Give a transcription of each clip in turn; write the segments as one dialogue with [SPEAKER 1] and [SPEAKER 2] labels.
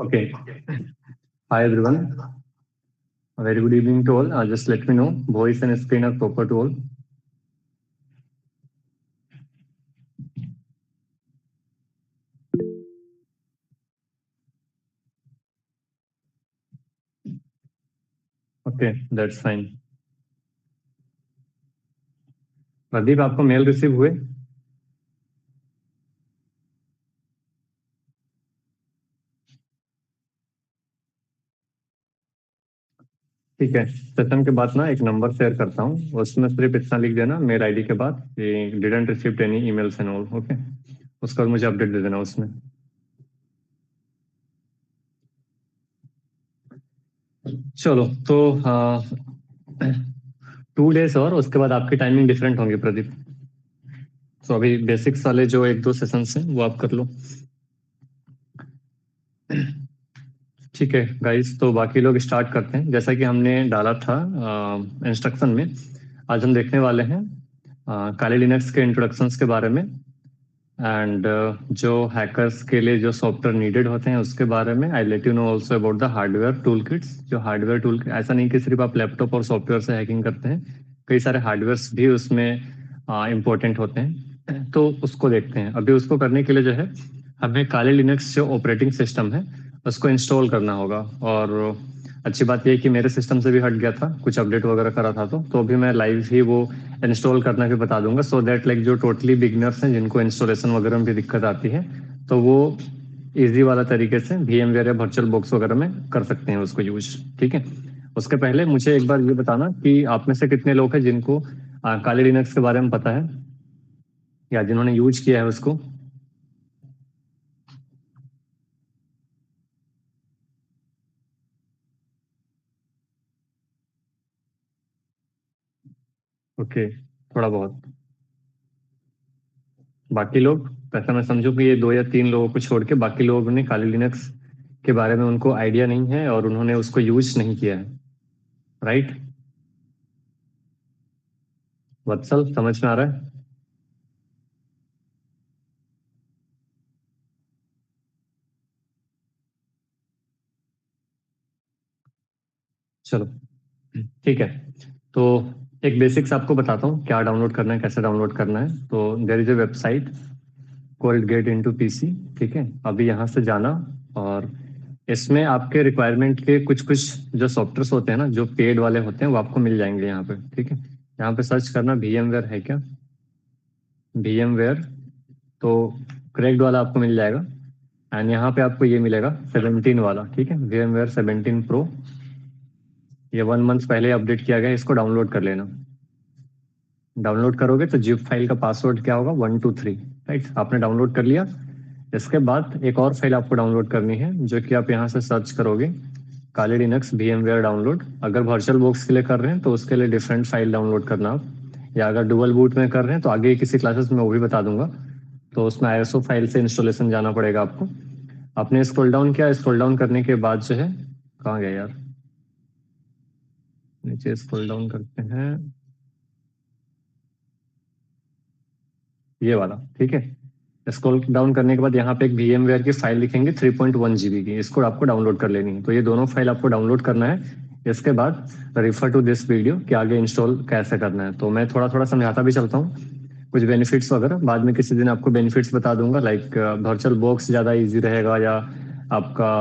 [SPEAKER 1] Okay. Hi everyone. A very good evening to all. Just let me know voice and screen are proper to all. Okay, that's fine. Pradeep, आपको mail receive हुए? ठीक है, session के बाद ना एक number share करता हूँ, उसमें सिर्फ इतना लिख देना मेल आईडी के बाद कि didn't receive any emails and all. Okay, उसका मुझे अपडेट दे देना उसमें. चलो तो 2 डेज और उसके बाद आपकी टाइमिंग डिफरेंट होंगी प्रदीप. तो अभी बेसिक्स वाले जो 1-2 सेशंस हैं वो आप कर लो. ठीक है गाइस, तो बाकी लोग स्टार्ट करते हैं. जैसा कि हमने डाला था इंस्ट्रक्शन में, आज हम देखने वाले हैं काली लिनक्स के इंट्रोडक्शंस के बारे में एंड जो हैकर्स के लिए जो सॉफ्टवेयर नीडेड होते हैं उसके बारे में. I let you know also about the hardware tool kits. जो हार्डवेयर टूल, ऐसा नहीं कि सिर्फ आप लैपटॉप और सॉफ्टवेयर से हैकिंग करते हैं, कई सारे हार्डवेयर्स भी उसमें इम्पोर्टेंट होते हैं, तो उसको देखते हैं. अभी उसको करने के लिए जो है हमें काली लिनक्स जो ऑपरेटिंग सिस्टम है उसको इंस्टॉल करना होगा. और अच्छी बात यह है कि मेरे सिस्टम से भी हट गया था, कुछ अपडेट वगैरह करा था, तो अभी मैं लाइव ही वो इंस्टॉल करना भी बता दूंगा, सो दैट लाइक जो टोटली बिगनर्स हैं जिनको इंस्टॉलेशन वगैरह में भी दिक्कत आती है तो वो इजी वाला तरीके से VMware या वर्चुअल बॉक्स वगैरह में कर सकते हैं उसको यूज. ठीक है, उसके पहले मुझे एक बार ये बताना कि आप में से कितने लोग हैं जिनको काली लिनक्स के बारे में पता है या जिन्होंने यूज किया है उसको. ओके, थोड़ा बहुत. बाकी लोग, ऐसा मैं समझूं कि ये 2 या 3 लोगों को छोड़ के बाकी लोगों ने काली लिनक्स के बारे में उनको आइडिया नहीं है और उन्होंने उसको यूज नहीं किया है, राइट? वत्सल, समझ में आ रहा है? चलो ठीक है, तो एक बेसिक्स आपको बताता हूँ क्या डाउनलोड करना है, कैसे डाउनलोड करना है. तो there is a website called get into PC. ठीक है, अभी यहाँ से जाना और इसमें आपके रिक्वायरमेंट के कुछ कुछ जो सॉफ्टवेयर होते हैं ना, जो पेड वाले होते हैं, वो आपको मिल जाएंगे यहाँ पे. ठीक है, यहाँ पे सर्च करना VMware है क्या, VMware, तो क्रैक्ड वाला आपको मिल जाएगा. एंड यहाँ पे आपको ये मिलेगा 17 वाला. ठीक है, VMware 17 Pro. ये 1 मंथ पहले अपडेट किया गया है, इसको डाउनलोड कर लेना. डाउनलोड करोगे तो जिप फाइल का पासवर्ड क्या होगा, 123. राइट, आपने डाउनलोड कर लिया. इसके बाद एक और फाइल आपको डाउनलोड करनी है जो कि आप यहाँ से सर्च करोगे, काली लिनक्स VMware डाउनलोड. अगर वर्चुअल बॉक्स के लिए कर रहे हैं तो उसके लिए डिफरेंट फाइल डाउनलोड करना आप, या अगर डुअल बूट में कर रहे हैं तो आगे किसी क्लासेस में वो भी बता दूंगा. तो उसमें ISO फाइल से इंस्टॉलेशन जाना पड़ेगा आपको. आपने स्क्रॉल डाउन किया, स्क्रॉल डाउन करने के बाद जो है, कहाँ गया यार, नीचे स्क्रॉल डाउन करते हैं, ये वाला. ठीक है, स्क्रॉल डाउन करने के बाद यहाँ पे एक VMware की फाइल लिखेंगे 3.1 GB की, इसको आपको डाउनलोड कर लेनी है. तो ये दोनों फाइल आपको डाउनलोड करना है. इसके बाद रिफर टू दिस वीडियो कि आगे इंस्टॉल कैसे करना है. तो मैं थोड़ा थोड़ा समझाता भी चलता हूँ, कुछ बेनिफिट्स वगैरह बाद में किसी दिन आपको बेनिफिट्स बता दूंगा, लाइक वर्चुअल बॉक्स ज़्यादा इजी रहेगा या आपका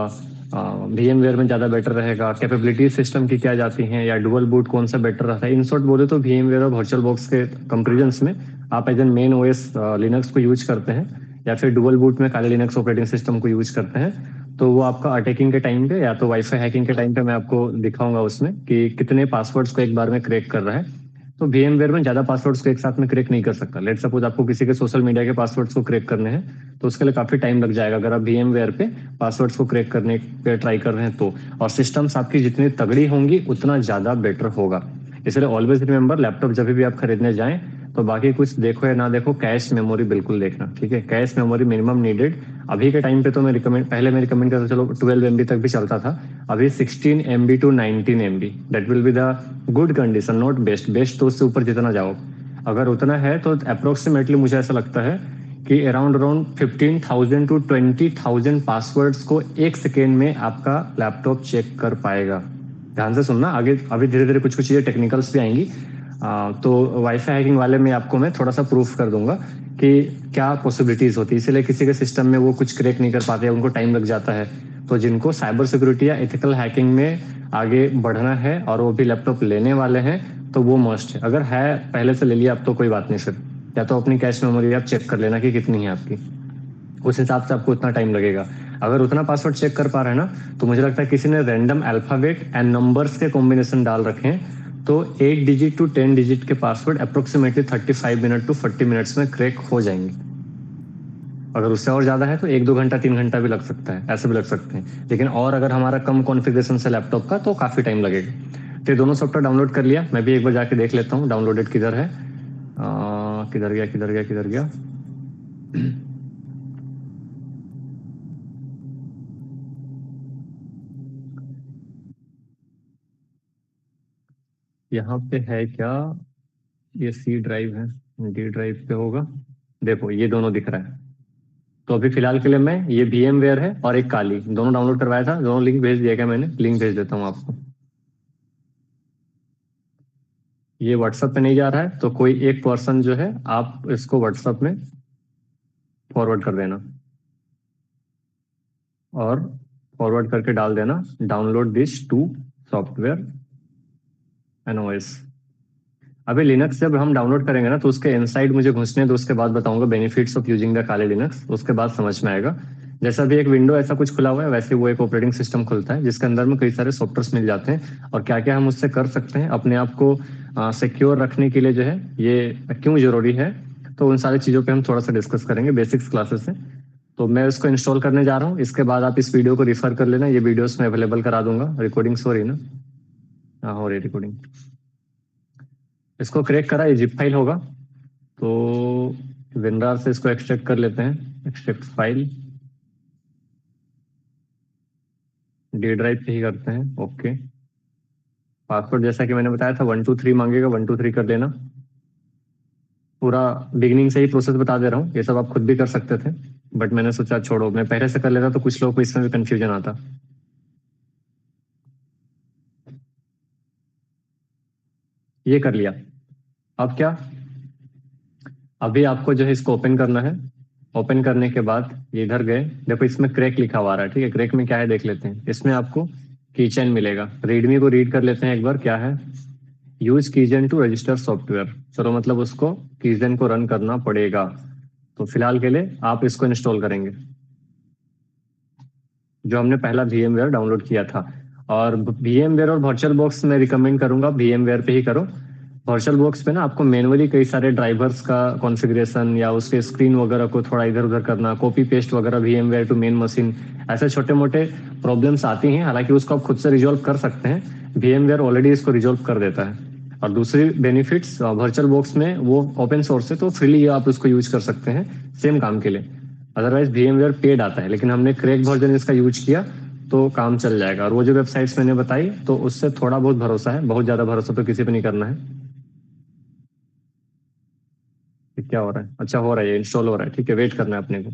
[SPEAKER 1] VMware में ज़्यादा बेटर रहेगा, कैपेबिलिटी सिस्टम की क्या जाती हैं, या डुअल बूट कौन सा बेटर रहता है. इन शॉर्ट बोले तो VMware और वर्चुअल बॉक्स के कंपेरिजन में आप as an main OS Linux को यूज करते हैं या फिर डुअल बूट में काले लिनक्स ऑपरेटिंग सिस्टम को यूज करते हैं, तो वो आपका अटैकिंग के टाइम पे या तो वाईफाई हैकिंग के टाइम पे मैं आपको दिखाऊंगा उसमें कि कितने पासवर्ड्स को एक बार में क्रैक कर रहा है. तो VMware में ज्यादा पासवर्ड्स को एक साथ में क्रैक नहीं कर सकता. लेट सपोज आपको किसी के सोशल मीडिया के पासवर्ड्स को क्रैक करने हैं तो उसके लिए काफी टाइम लग जाएगा अगर आप VMware पे पासवर्ड्स को क्रैक करने पे ट्राई कर रहे हैं तो. और सिस्टम्स आपकी जितनी तगड़ी होंगी उतना ज्यादा बेटर होगा. इसलिए ऑलवेज रिमेंबर, लैपटॉप जब भी आप खरीदने जाएं तो बाकी कुछ देखो या ना देखो, कैश मेमोरी बिल्कुल देखना. ठीक है, कैश मेमोरी मिनिमम नीडेड. अभी के टाइम पे तो मैं रिकमेंड, पहले मैं रिकमेंड करता चलो 12 MB तक भी चलता था, अभी 16 MB to 19 MB, that will be the good condition, not best. Best तो उससे ऊपर जितना जाओ, अगर उतना है तो अप्रोक्सीमेटली मुझे ऐसा लगता है कि अराउंड 15,000 to 20,000 पासवर्ड्स को एक सेकेंड में आपका लैपटॉप चेक कर पाएगा। ध्यान से सुनना, आगे अभी धीरे धीरे कुछ कुछ चीज़ें टेक्निकल्स भी आएंगी। तो वाईफाई हैकिंग वाले में आपको मैं थोड़ा सा प्रूफ कर दूंगा कि क्या पॉसिबिलिटीज होती है। इसलिए किसी के सिस्टम में वो कुछ क्रैक नहीं कर पाते, उनको टाइम लग जाता है। तो जिनको साइबर सिक्योरिटी या एथिकल हैकिंग में आगे बढ़ना है और वो भी लैपटॉप लेने वाले हैं तो वो मस्ट है। अगर है पहले से ले लिया आप तो कोई बात नहीं, फिर या तो अपनी कैश मेमोरी आप चेक कर लेना कि कितनी है आपकी, उस हिसाब से आपको उतना टाइम लगेगा। अगर उतना पासवर्ड चेक कर पा रहे हैं ना तो मुझे लगता है किसी ने रैंडम अल्फाबेट एंड नंबर्स के कॉम्बिनेशन डाल रखे हैं, तो 8 डिजिट टू 10 डिजिट के password approximately 35 minute to 40 minutes में क्रैक हो जाएंगे। अगर उससे और ज्यादा है तो 1-2 घंटा 3 घंटा भी लग सकता है, ऐसे भी लग सकते हैं। लेकिन और अगर हमारा कम कॉन्फ़िगरेशन से लैपटॉप का तो काफी टाइम लगेगा। तो ये दोनों सॉफ्टवेयर डाउनलोड कर लिया, मैं भी एक बार जाके देख लेता हूँ डाउनलोडेड किधर है। किधर गया किधर गया किधर गया यहाँ पे है क्या, ये सी ड्राइव है, डी ड्राइव पे होगा। देखो ये दोनों दिख रहा है। तो अभी फिलहाल के लिए मैं ये VMware है और एक काली, दोनों डाउनलोड करवाया था, दोनों लिंक भेज दिया। क्या मैंने लिंक भेज देता हूँ आपको। ये व्हाट्सएप पे नहीं जा रहा है तो कोई एक पर्सन जो है आप इसको व्हाट्सएप में फॉरवर्ड कर देना और फॉरवर्ड करके डाल देना download this to software and OS। अभी लिनक्स जब हम डाउनलोड करेंगे ना तो उसके इनसाइड मुझे घुसने दो, उसके बाद बताऊंगा benefits of using the Kali Linux, उसके बाद समझ में आएगा। जैसा भी एक विंडो ऐसा कुछ खुला हुआ है वैसे वो एक ऑपरेटिंग सिस्टम खुलता है जिसके अंदर में कई सारे सॉफ्टवेयर मिल जाते हैं और क्या क्या हम उससे कर सकते हैं अपने आप को सिक्योर रखने के लिए जो है ये क्यों जरूरी है, तो उन सारी चीज़ों पे हम थोड़ा सा डिस्कस करेंगे बेसिक्स क्लासेस से। तो मैं इसको इंस्टॉल करने जा रहा हूँ, इसके बाद आप इस वीडियो को रिफर कर लेना, ये वीडियोस में अवेलेबल करा दूंगा। रिकॉर्डिंग्स हो रही ना? हाँ हो रही रिकॉर्डिंग। इसको क्रैक करा, ये जिप फाइल होगा तो विनरार से इसको एक्सट्रैक्ट कर लेते हैं, एक्सट्रैक्ट फाइल डी ड्राइव पे ही करते हैं। ओके, पासवर्ड जैसा कि मैंने बताया था 1 2 3 मांगेगा, 1 2 3 कर लेना। पूरा बिगिनिंग से ही प्रोसेस बता दे रहा हूँ, ये सब आप खुद भी कर सकते थे बट मैंने सोचा छोड़ो, मैं पहले से कर लेता तो कुछ लोगों को इसमें भी कंफ्यूजन आता। ये कर लिया। अब क्या, अभी आपको जो है इसको ओपन करना है। ओपन करने के बाद ये इधर गए, देखो इसमें क्रैक लिखा हुआ रहा है, ठीक है। क्रैक में क्या है देख लेते हैं। इसमें आपको कीचेन मिलेगा, रीडमी को रीड कर लेते हैं एक बार, क्या है। यूज कीजन टू रजिस्टर सॉफ्टवेयर, चलो मतलब उसको कीजन को रन करना पड़ेगा। तो फिलहाल के लिए आप इसको इंस्टॉल करेंगे जो हमने पहला VMware डाउनलोड किया था। और VMware और वर्चुअल बॉक्स मैं रिकमेंड करूंगा VMware पे ही करो। वर्चुअल बॉक्स पे ना आपको मैनुअली कई सारे ड्राइवर्स का कॉन्फ़िगरेशन या उसके स्क्रीन वगैरह को थोड़ा इधर उधर करना, कॉपी पेस्ट वगैरह VMware टू मेन मशीन, ऐसे छोटे मोटे प्रॉब्लम्स आती हैं। हालांकि उसको आप खुद से रिजॉल्व कर सकते हैं, VMware ऑलरेडी इसको रिजॉल्व कर देता है। और दूसरी बेनिफिट्स वर्चुअल बॉक्स में वो ओपन सोर्स है तो फ्रीली आप उसको यूज कर सकते हैं सेम काम के लिए। अदरवाइज VMware पेड आता है, लेकिन हमने क्रैक वर्जन इसका यूज किया तो काम चल जाएगा। और वो जो वेबसाइट्स मैंने बताई तो उससे थोड़ा बहुत भरोसा है, बहुत ज्यादा भरोसा तो किसी पे नहीं करना है। क्या हो रहा है? अच्छा हो रहा है, ये इंस्टॉल हो रहा है, ठीक है। वेट करना है अपने को।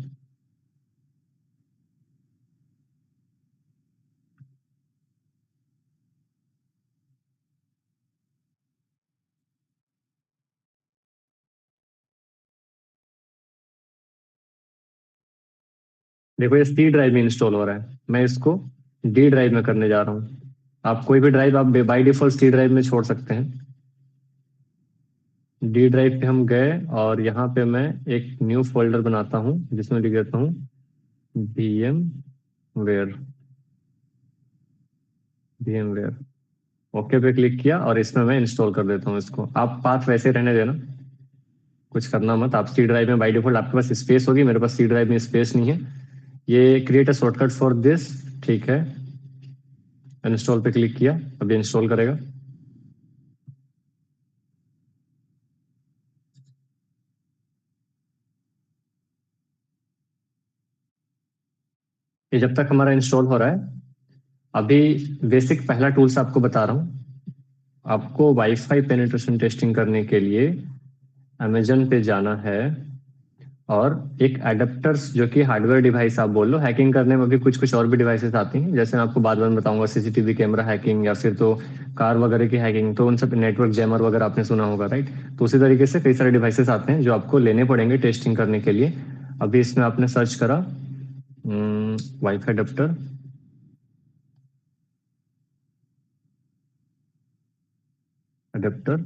[SPEAKER 1] देखो ये C ड्राइव में इंस्टॉल हो रहा है, मैं इसको D ड्राइव में करने जा रहा हूँ। आप कोई भी ड्राइव आप बाई डिफॉल्ट C ड्राइव में छोड़ सकते हैं। D ड्राइव पे हम गए और यहाँ पे मैं एक न्यू फोल्डर बनाता हूँ जिसमें लिख देता हूँ VMware। VMware ओके पे क्लिक किया और इसमें मैं इंस्टॉल कर देता हूँ इसको। आप पाथ वैसे रहने देना, कुछ करना मत। आप C ड्राइव में बाई डिफॉल्ट आपके पास स्पेस होगी, मेरे पास C ड्राइव में स्पेस नहीं है। ये create a shortcut for this, ठीक है। इंस्टॉल पे क्लिक किया, अभी इंस्टॉल करेगा। ये जब तक हमारा इंस्टॉल हो रहा है, अभी बेसिक पहला टूल्स आपको बता रहा हूँ। आपको वाईफाई पेनिट्रेशन टेस्टिंग करने के लिए अमेजन पे जाना है और एक एडेप्टर्स जो कि हार्डवेयर डिवाइस आप बोल लो, हैकिंग करने में भी कुछ कुछ और भी डिवाइसेस आती हैं, जैसे मैं आपको बाद में बताऊंगा सीसीटीवी कैमरा हैकिंग या फिर तो कार वगैरह की हैकिंग, तो उन सब नेटवर्क जैमर वगैरह आपने सुना होगा, राइट। तो उसी तरीके से कई सारे डिवाइसेस आते हैं जो आपको लेने पड़ेंगे टेस्टिंग करने के लिए। अभी इसमें आपने सर्च करा वाईफाई अडेप्टर, अडेप्टर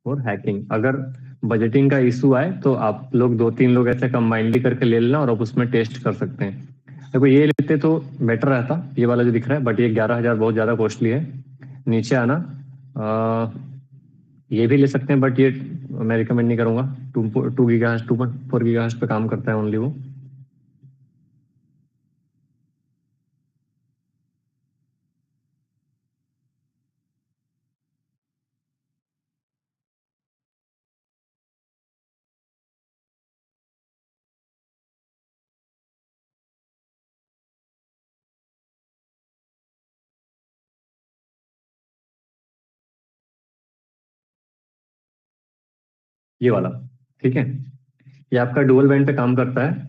[SPEAKER 1] और हैकिंग, अगर बजटिंग का इशू आए तो आप लोग दो तीन लोग ऐसे कंबाइनली करके ले लेना और आप उसमें टेस्ट कर सकते हैं। देखो ये लेते तो बेटर रहता, ये वाला जो दिख रहा है, बट ये 11,000 बहुत ज़्यादा कॉस्टली है। नीचे आना, ये भी ले सकते हैं बट ये मैं रिकमेंड नहीं करूंगा। 2 गीगा 2.4 गीगा पे काम करता है ओनली वो। ये वाला, ठीक है, ये आपका डुअल बैंड पे काम करता है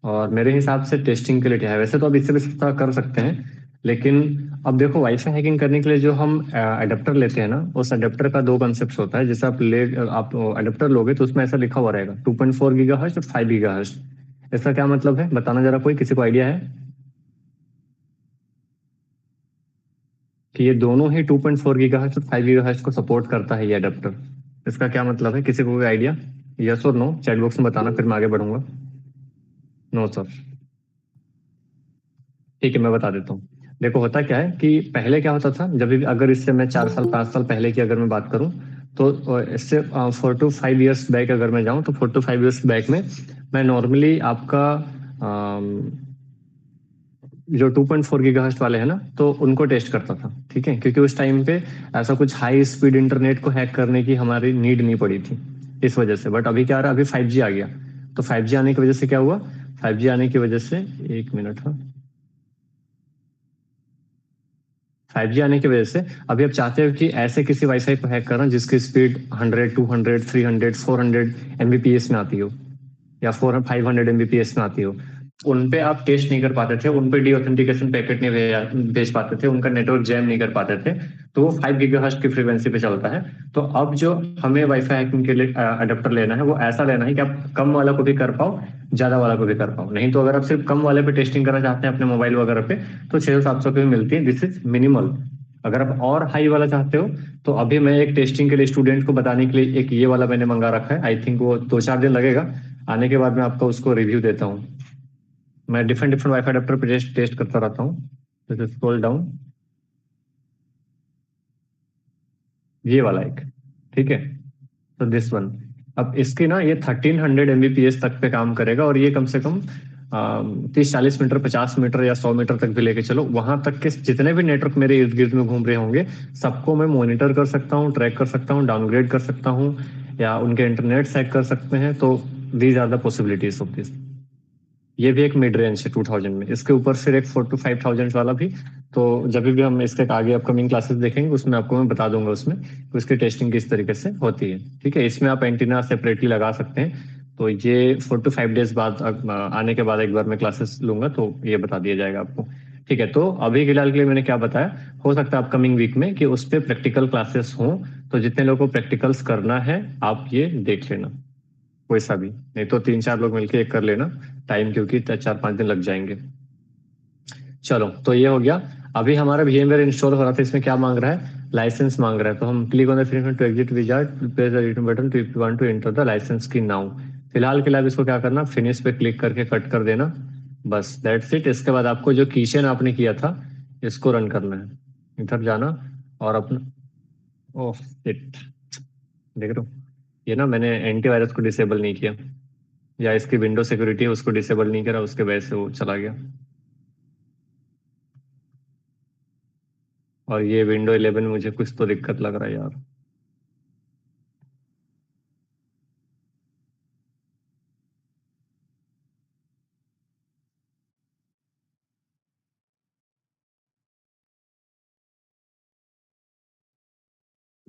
[SPEAKER 1] और मेरे हिसाब से टेस्टिंग के लिए है। वैसे तो आप इससे भी सस्ता कर सकते हैं, लेकिन अब देखो वाईफाई हैकिंग करने के लिए जो हम अडेप्टर लेते हैं ना, उस अडेप्टर का दो कंसेप्ट होता है। जैसे आप अडेप्टर लोगे तो उसमें ऐसा लिखा हुआ रहेगा 2.4 गीगा और 5 गीगा। इसका क्या मतलब है बताना जरा, कोई किसी को आइडिया है? कि ये दोनों ही 2.4 गीगा और 5 गीगा को सपोर्ट करता है ये अडेप्टर। इसका क्या मतलब है, किसी को कोई आइडिया? यस और नो चैट बॉक्स में बताना, फिर मैं आगे बढ़ूंगा। No sir. ठीक है मैं बता देता हूँ। देखो होता क्या है कि पहले क्या होता था, जब भी अगर इससे मैं 4 साल 5 साल पहले की अगर मैं बात करूँ, तो इससे 4 to 5 years बैक अगर मैं जाऊँ, तो 4 to 5 years बैक में मैं नॉर्मली आपका जो 2.4 गीगाहर्ट्ज वाले हैं ना, तो उनको टेस्ट करता था, ठीक है, क्योंकि उस टाइम पे ऐसा कुछ हाई स्पीड इंटरनेट को हैक करने की हमारी नीड नहीं पड़ी थी, इस वजह से। बट अभी क्या आ रहा है, अभी 5G आ गया। तो 5G आने की वजह से क्या हुआ, 5G आने की वजह से, एक मिनट, हाँ, 5G आने की वजह से अभी आप चाहते हो कि ऐसे किसी वाईफाई को हैक करना जिसकी स्पीड 100 200 300 400 एमबीपीएस में आती हो, या 400 500 एमबीपीएस में आती हो। उन पे आप टेस्ट नहीं कर पाते थे, उन पे डी ऑथेंटिकेशन पैकेट नहीं भेज पाते थे, उनका नेटवर्क जैम नहीं कर पाते थे। तो वो 5 गीगाहर्ट्ज की फ्रीक्वेंसी पे चलता है। तो अब जो हमें वाईफाई हैकिंग के लिए अडेप्टर लेना है, वो ऐसा लेना है कि आप कम वाला को भी कर पाओ, ज्यादा वाला को भी कर पाओ। नहीं तो अगर आप सिर्फ कम वाले पे टेस्टिंग करना चाहते हैं अपने मोबाइल वगैरह पे, तो 600 700 की भी मिलती है, दिस इज मिनिमल। अगर आप और हाई वाला चाहते हो, तो अभी मैं एक टेस्टिंग के लिए स्टूडेंट को बताने के लिए एक ये वाला मैंने मंगा रखा है। आई थिंक वो 2 4 दिन लगेगा, आने के बाद मैं आपको उसको रिव्यू देता हूँ। मैं डिफरेंट डिफरेंट वाईफाई अडेप्टर पे टेस्ट टेस्ट करता रहता हूँ। जैसे स्क्रॉल डाउन, ये वाला एक, ठीक है, तो दिस वन। अब इसकी ना ये 1300 एमबीपीएस तक पे काम करेगा, और ये कम से कम 30 40 मीटर 50 मीटर या 100 मीटर तक भी लेके चलो, वहां तक के जितने भी नेटवर्क मेरे इर्द गिर्द में घूम रहे होंगे, सबको मैं मॉनिटर कर सकता हूँ, ट्रैक कर सकता हूँ, डाउनग्रेड कर सकता हूँ, या उनके इंटरनेट चेक कर सकते हैं। तो these are the possibilities of this. ये भी एक मिड रेंज है 2000 में। इसके ऊपर फिर एक 4 to 5 थाउजेंड वाला भी। तो जब भी हम इसके आगे अपकमिंग क्लासेस देखेंगे, उसमें आपको मैं बता दूंगा उसमें कि उसकी टेस्टिंग किस तरीके से होती है, ठीक है। इसमें आप एंटीना सेपरेटली लगा सकते हैं। तो ये 4 to 5 डेज बाद आने के बाद एक बार मैं क्लासेस लूंगा तो ये बता दिया जाएगा आपको। ठीक है, तो अभी फिलहाल के लिए मैंने क्या बताया, हो सकता है अपकमिंग वीक में कि उस पर प्रैक्टिकल क्लासेस हों। तो जितने लोगों को प्रैक्टिकल्स करना है, आप ये देख लेना, कोई सा भी, नहीं तो 3 4 लोग मिलकर एक कर लेना। टाइम क्योंकि 4 5 दिन लग जाएंगे। चलो तो ये हो गया। अभी हमारा VMware इंस्टॉल हो रहा था, इसमें क्या मांग रहा है, लाइसेंस मांग रहा है। तो हम click on the finish to exit wizard, press the return button to if you want to enter the license key now. फिलहाल के लिए आप इसको क्या करना, फिनिश पे क्लिक करके कट कर देना, बस दैट्स इट। इसके बाद आपको जो कीचेन आपने किया था, इसको रन करना है। इधर जाना और अपना, ओह शिट, देख रहे हो, ये ना मैंने एंटीवायरस को डिसेबल नहीं किया, या इसकी विंडो सिक्योरिटी है उसको डिसेबल नहीं करा, उसके वजह से वो चला गया। और ये विंडो 11 में मुझे कुछ तो दिक्कत लग रहा है यार।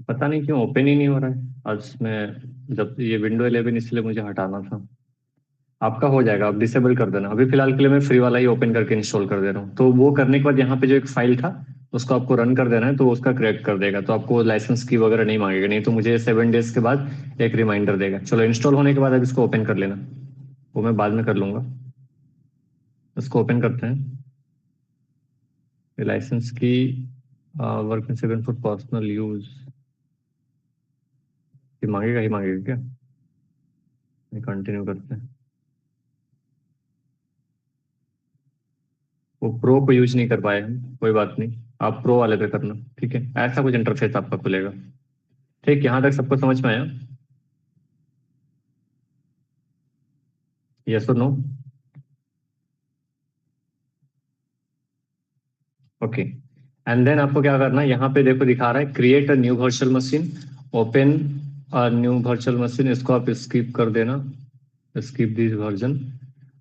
[SPEAKER 1] पता नहीं क्यों ओपन ही नहीं हो रहा है आज। मैं जब ये विंडो 11 इसलिए मुझे हटाना था। आपका हो जाएगा, आप डिसेबल कर देना। अभी फिलहाल के लिए मैं फ्री वाला ही ओपन करके इंस्टॉल कर दे रहा हूँ। तो वो करने के बाद यहाँ पे जो एक फाइल था उसको आपको रन कर देना है, तो वो उसका क्रिएट कर देगा। तो आपको लाइसेंस की वगैरह नहीं मांगेगा, नहीं तो मुझे 7 डेज के बाद एक रिमाइंडर देगा। चलो इंस्टॉल होने के बाद अब इसको ओपन कर लेना, वो मैं बाद में कर लूंगा। इसको ओपन करते हैं। लाइसेंस की working seven for personal use, ये मांगेगा ही मांगेगा क्या? कंटिन्यू करते हैं। वो प्रो को यूज नहीं कर पाए हम, कोई बात नहीं। आप प्रो वाले पे करना, ठीक है? ऐसा कुछ इंटरफेस आपका खुलेगा। ठीक, यहाँ तक सबको समझ में आया? यस और नो? ओके। एंड देन आपको क्या करना है, यहाँ पे देखो दिखा रहा है create a new virtual machine, open a new virtual machine. इसको आप स्किप कर देना, स्किप दिस वर्जन,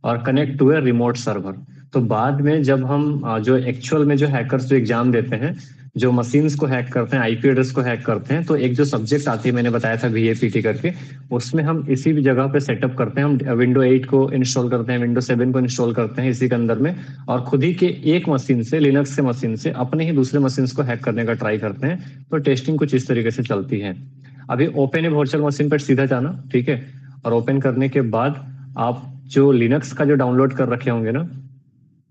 [SPEAKER 1] और connect to a remote server. तो बाद में जब हम जो एक्चुअल में जो हैकर्स जो एग्जाम देते हैं, जो मशीन्स को हैक करते हैं, आईपी एड्रेस को हैक करते हैं, तो एक जो सब्जेक्ट आती है मैंने बताया था VAPT करके, उसमें हम इसी भी जगह पे सेटअप करते हैं। हम विंडो 8 को इंस्टॉल करते हैं, विंडो 7 को इंस्टॉल करते हैं इसी के अंदर में, और खुद ही के एक मशीन से, लिनक्स के मशीन से अपने ही दूसरे मशीन को हैक करने का ट्राई करते हैं। तो टेस्टिंग कुछ इस तरीके से चलती है। अभी ओपन ए वर्चुअल मशीन पर सीधा जाना, ठीक है? और ओपन करने के बाद आप जो लिनक्स का जो डाउनलोड कर रखे होंगे ना,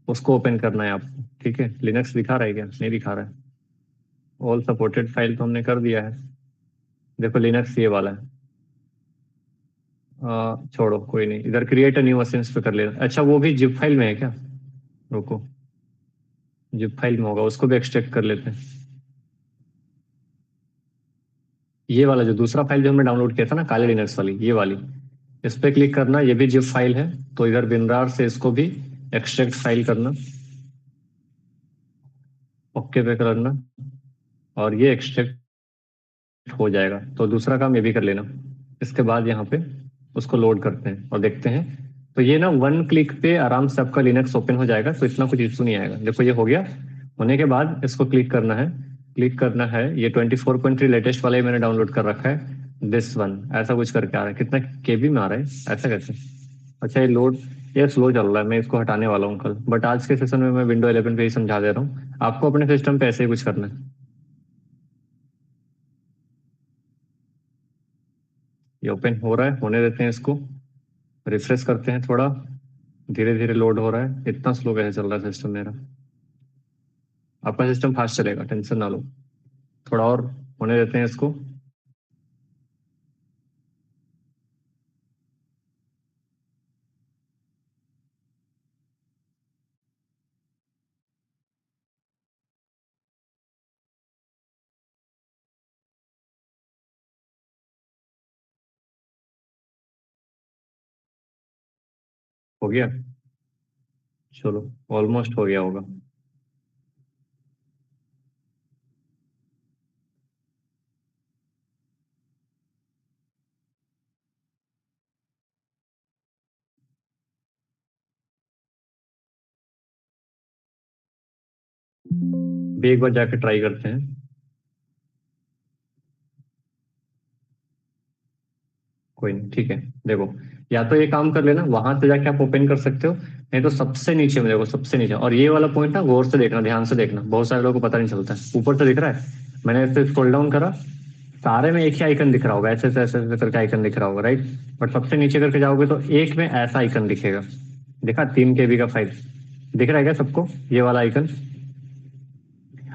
[SPEAKER 1] उसको ओपन करना है आपको, ठीक है? लिनक्स दिखा रहा है क्या? नहीं दिखा रहा है। ऑल सपोर्टेड फाइल तो हमने कर दिया है। देखो लिनक्स ये वाला है। छोड़ो कोई नहीं, इधर क्रिएट अ न्यू मशीन पे कर लेना। अच्छा, वो भी जिप फाइल में है क्या? रुको, जिप फाइल में होगा, उसको भी एक्सट्रैक्ट कर लेते हैं। ये वाला जो दूसरा फाइल जो हमने डाउनलोड किया था ना, काले लिनक्स वाली, ये वाली, इस पे क्लिक करना। ये भी जिप फाइल है, तो इधर विनरार से इसको भी एक्सट्रैक्ट फाइल करना, ओके पे करना, और ये एक्सट्रैक्ट हो जाएगा। तो दूसरा काम ये भी कर लेना। इसके बाद यहाँ पे उसको लोड करते हैं और देखते हैं। तो ये ना 1 क्लिक पे आराम से आपका लिनक्स ओपन हो जाएगा, तो इतना कुछ इशू नहीं आएगा। देखो ये हो गया। होने के बाद इसको क्लिक करना है, क्लिक करना है। ये 24.3 लेटेस्ट वाला ही मैंने डाउनलोड कर रखा है, दिस वन ऐसा कुछ करके आ रहा है। कितना KB में आ रहा है, ऐसा कैसे? अच्छा, ये लोड, ये स्लो चल रहा है, मैं इसको हटाने वाला हूँ कल। बट आज के सेशन में मैं विंडो 11 पे ही समझा दे रहा हूँ आपको। अपने सिस्टम पे ऐसे ही कुछ करना है। ये ओपन हो रहा है, होने देते हैं इसको। रिफ्रेश करते हैं थोड़ा, धीरे धीरे लोड हो रहा है। इतना स्लो कैसे चल रहा है सिस्टम मेरा? आपका सिस्टम फास्ट चलेगा, टेंशन ना लो। थोड़ा और होने देते हैं इसको। हो गया? चलो, ऑलमोस्ट हो गया होगा। भी एक बार जाके ट्राई करते हैं। कोई नहीं, ठीक है। देखो, या तो ये काम कर लेना, वहां से जाके आप ओपन कर सकते हो, नहीं तो सबसे नीचे में देखो, सबसे नीचे। और ये वाला पॉइंट ना गौर से देखना, ध्यान से देखना, बहुत सारे लोगों को पता नहीं चलता है। ऊपर से दिख रहा है, मैंने ऐसे स्क्रॉल डाउन करा, सारे में एक ही आइकन दिख रहा होगा, ऐसे ऐसे ऐसे ऐसे करके आइकन दिख रहा होगा, राइट? बट सबसे नीचे करके जाओगे तो एक में ऐसा आइकन दिखेगा। देखा, 3 KB का फाइल दिख रहा है क्या सबको? ये वाला आइकन।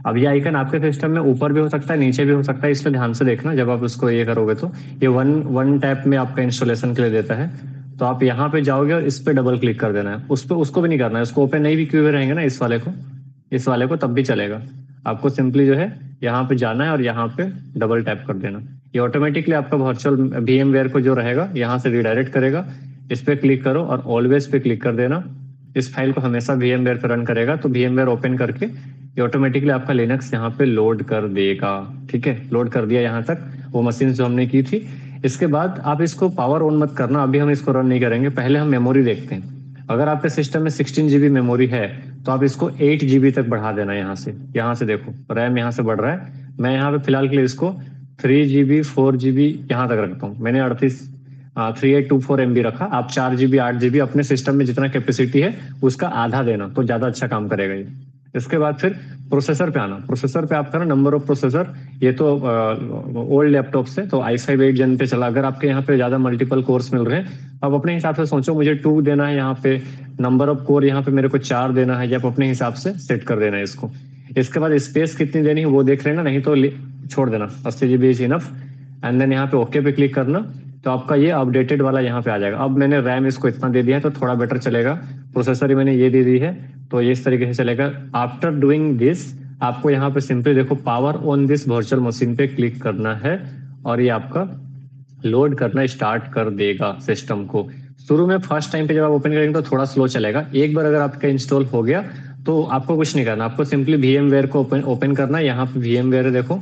[SPEAKER 1] अब ये आइकन आपके सिस्टम में ऊपर भी हो सकता है, नीचे भी हो सकता है, इसलिए ध्यान से देखना जब आप उसको ये करोगे तो। ये वन वन टैप में आपका इंस्टॉलेशन के लिए देता है। तो आप यहाँ पे जाओगे और इस पे डबल क्लिक कर देना है। उस पे, उसको भी नहीं करना है, उसको ओपन नहीं भी किए हुए रहेंगे ना, इस वाले को, इस वाले को, तब भी चलेगा। आपको सिंपली जो है यहाँ पे जाना है और यहाँ पे डबल टैप कर देना। ये ऑटोमेटिकली आपका वर्चुअल VMware को जो रहेगा यहाँ से रिडायरेक्ट करेगा। इस पे क्लिक करो और ऑलवेज पे क्लिक कर देना। इस फाइल को हमेशा VMware पे रन करेगा, तो VMware ओपन करके ये ऑटोमेटिकली आपका लिनक्स यहाँ पे लोड कर देगा। ठीक है, लोड कर दिया यहाँ तक वो मशीन जो हमने की थी। इसके बाद आप इसको पावर ऑन मत करना, अभी हम इसको रन नहीं करेंगे, पहले हम मेमोरी देखते हैं। अगर आपके सिस्टम में 16 GB मेमोरी है तो आप इसको 8 GB तक बढ़ा देना। यहाँ से देखो रैम यहाँ से बढ़ रहा है, मैं यहाँ पे फिलहाल के लिए इसको 3 GB 4 GB यहाँ तक रखता हूँ मैंने 3824 MB रखा। आप 4 GB 8 GB अपने सिस्टम में जितना कैपेसिटी है उसका आधा देना तो ज्यादा अच्छा काम करेगा ये। इसके बाद फिर प्रोसेसर पे आना। प्रोसेसर पे आपका ना नंबर ऑफ प्रोसेसर, ये तो ओल्ड लैपटॉप से तो i5 8 Gen पे चला। अगर आपके यहाँ पे ज्यादा मल्टीपल कोर्स मिल रहे हैं, आप अपने हिसाब से सोचो मुझे 2 देना है यहाँ पे, नंबर ऑफ कोर यहाँ पे मेरे को 4 देना है, या आप अपने हिसाब से सेट कर देना है इसको। इसके बाद स्पेस कितनी देनी है वो देख लेना, नहीं तो छोड़ देना, 80 GB is enough. And then यहाँ पे ओके पे क्लिक करना तो आपका ये अपडेटेड वाला यहाँ पे आ जाएगा। अब मैंने रैम इसको इतना दे दिया है तो थोड़ा बेटर चलेगा। प्रोसेसर ही मैंने ये दे दी है तो ये इस तरीके से चलेगा। आफ्टर डूइंग दिस आपको यहाँ पे सिंपली देखो power on this virtual machine पे क्लिक करना है और ये आपका लोड करना स्टार्ट कर देगा सिस्टम को। शुरू में फर्स्ट टाइम पे जब आप ओपन करेंगे तो थोड़ा स्लो चलेगा। एक बार अगर आपका इंस्टॉल हो गया तो आपको कुछ नहीं करना, आपको सिंपली VMware को ओपन करना है। यहाँ पे VMware है, देखो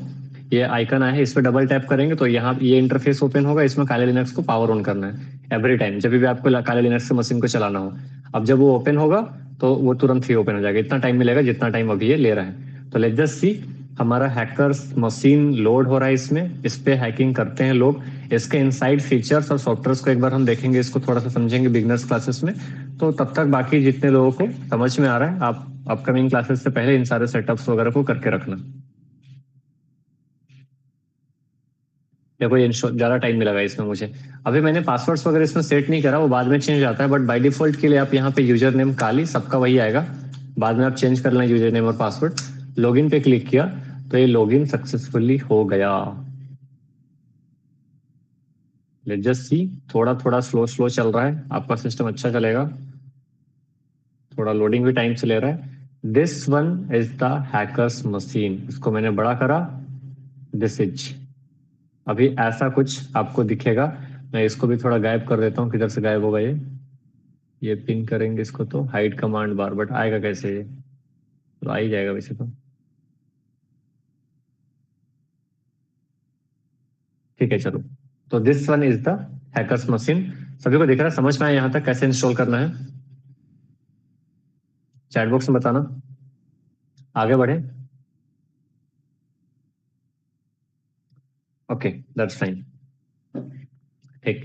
[SPEAKER 1] ये आइकन आया है, इस पर डबल टैप करेंगे तो यहाँ ये इंटरफेस ओपन होगा। इसमें काले लिनक्स को पावर ऑन करना है एवरी टाइम जब भी आपको काले लिनक्स से मशीन को चलाना हो। अब जब वो ओपन होगा तो वो तुरंत ही ओपन हो जाएगा। इतना टाइम मिलेगा जितना टाइम अभी ये ले रहा है। तो लेट्स जस्ट सी, हमारा हैकर्स मशीन लोड हो रहा है इसमें, इस पे हैकिंग करते हैं लोग। इसके इनसाइड फीचर्स और सॉफ्टवेयर्स को एक बार हम देखेंगे, इसको थोड़ा सा समझेंगे बिगनर्स क्लासेस में। तो तब तक बाकी जितने लोगों को समझ में आ रहा है, आप अपकमिंग क्लासेस से पहले इन सारे सेटअप्स वगैरह को करके रखना। देखो ये ज्यादा टाइम मिलेगा इसमें मुझे। अभी मैंने पासवर्ड्स वगैरह इसमें सेट नहीं करा, वो बाद में चेंज आता है। बट बाय डिफॉल्ट के लिए आप यहाँ पे यूजर नेम काली सबका वही आएगा, बाद में आप चेंज कर लेना यूजर नेम और पासवर्ड। लॉगिन पे क्लिक किया तो ये लॉगिन सक्सेसफुली हो गया। लेट्स जस्ट सी, थोड़ा थोड़ा स्लो चल रहा है, आपका सिस्टम अच्छा चलेगा। थोड़ा लोडिंग भी टाइम से ले रहा है। This one is the hackers machine, इसको मैंने बड़ा करा, दिस इज। अभी ऐसा कुछ आपको दिखेगा। मैं इसको भी थोड़ा गायब कर देता हूँ, किधर से गायब होगा ये पिन करेंगे इसको तो हाइड कमांड बार, बट आएगा कैसे ये, तो आ ही जाएगा वैसे तो। ठीक है चलो, तो this one is the hackers machine. सभी को दिख रहा है, समझ में आया यहाँ तक कैसे इंस्टॉल करना है? चैट बॉक्स में बताना, आगे बढ़े। Okay that's fine. ठीक,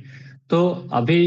[SPEAKER 1] तो अभी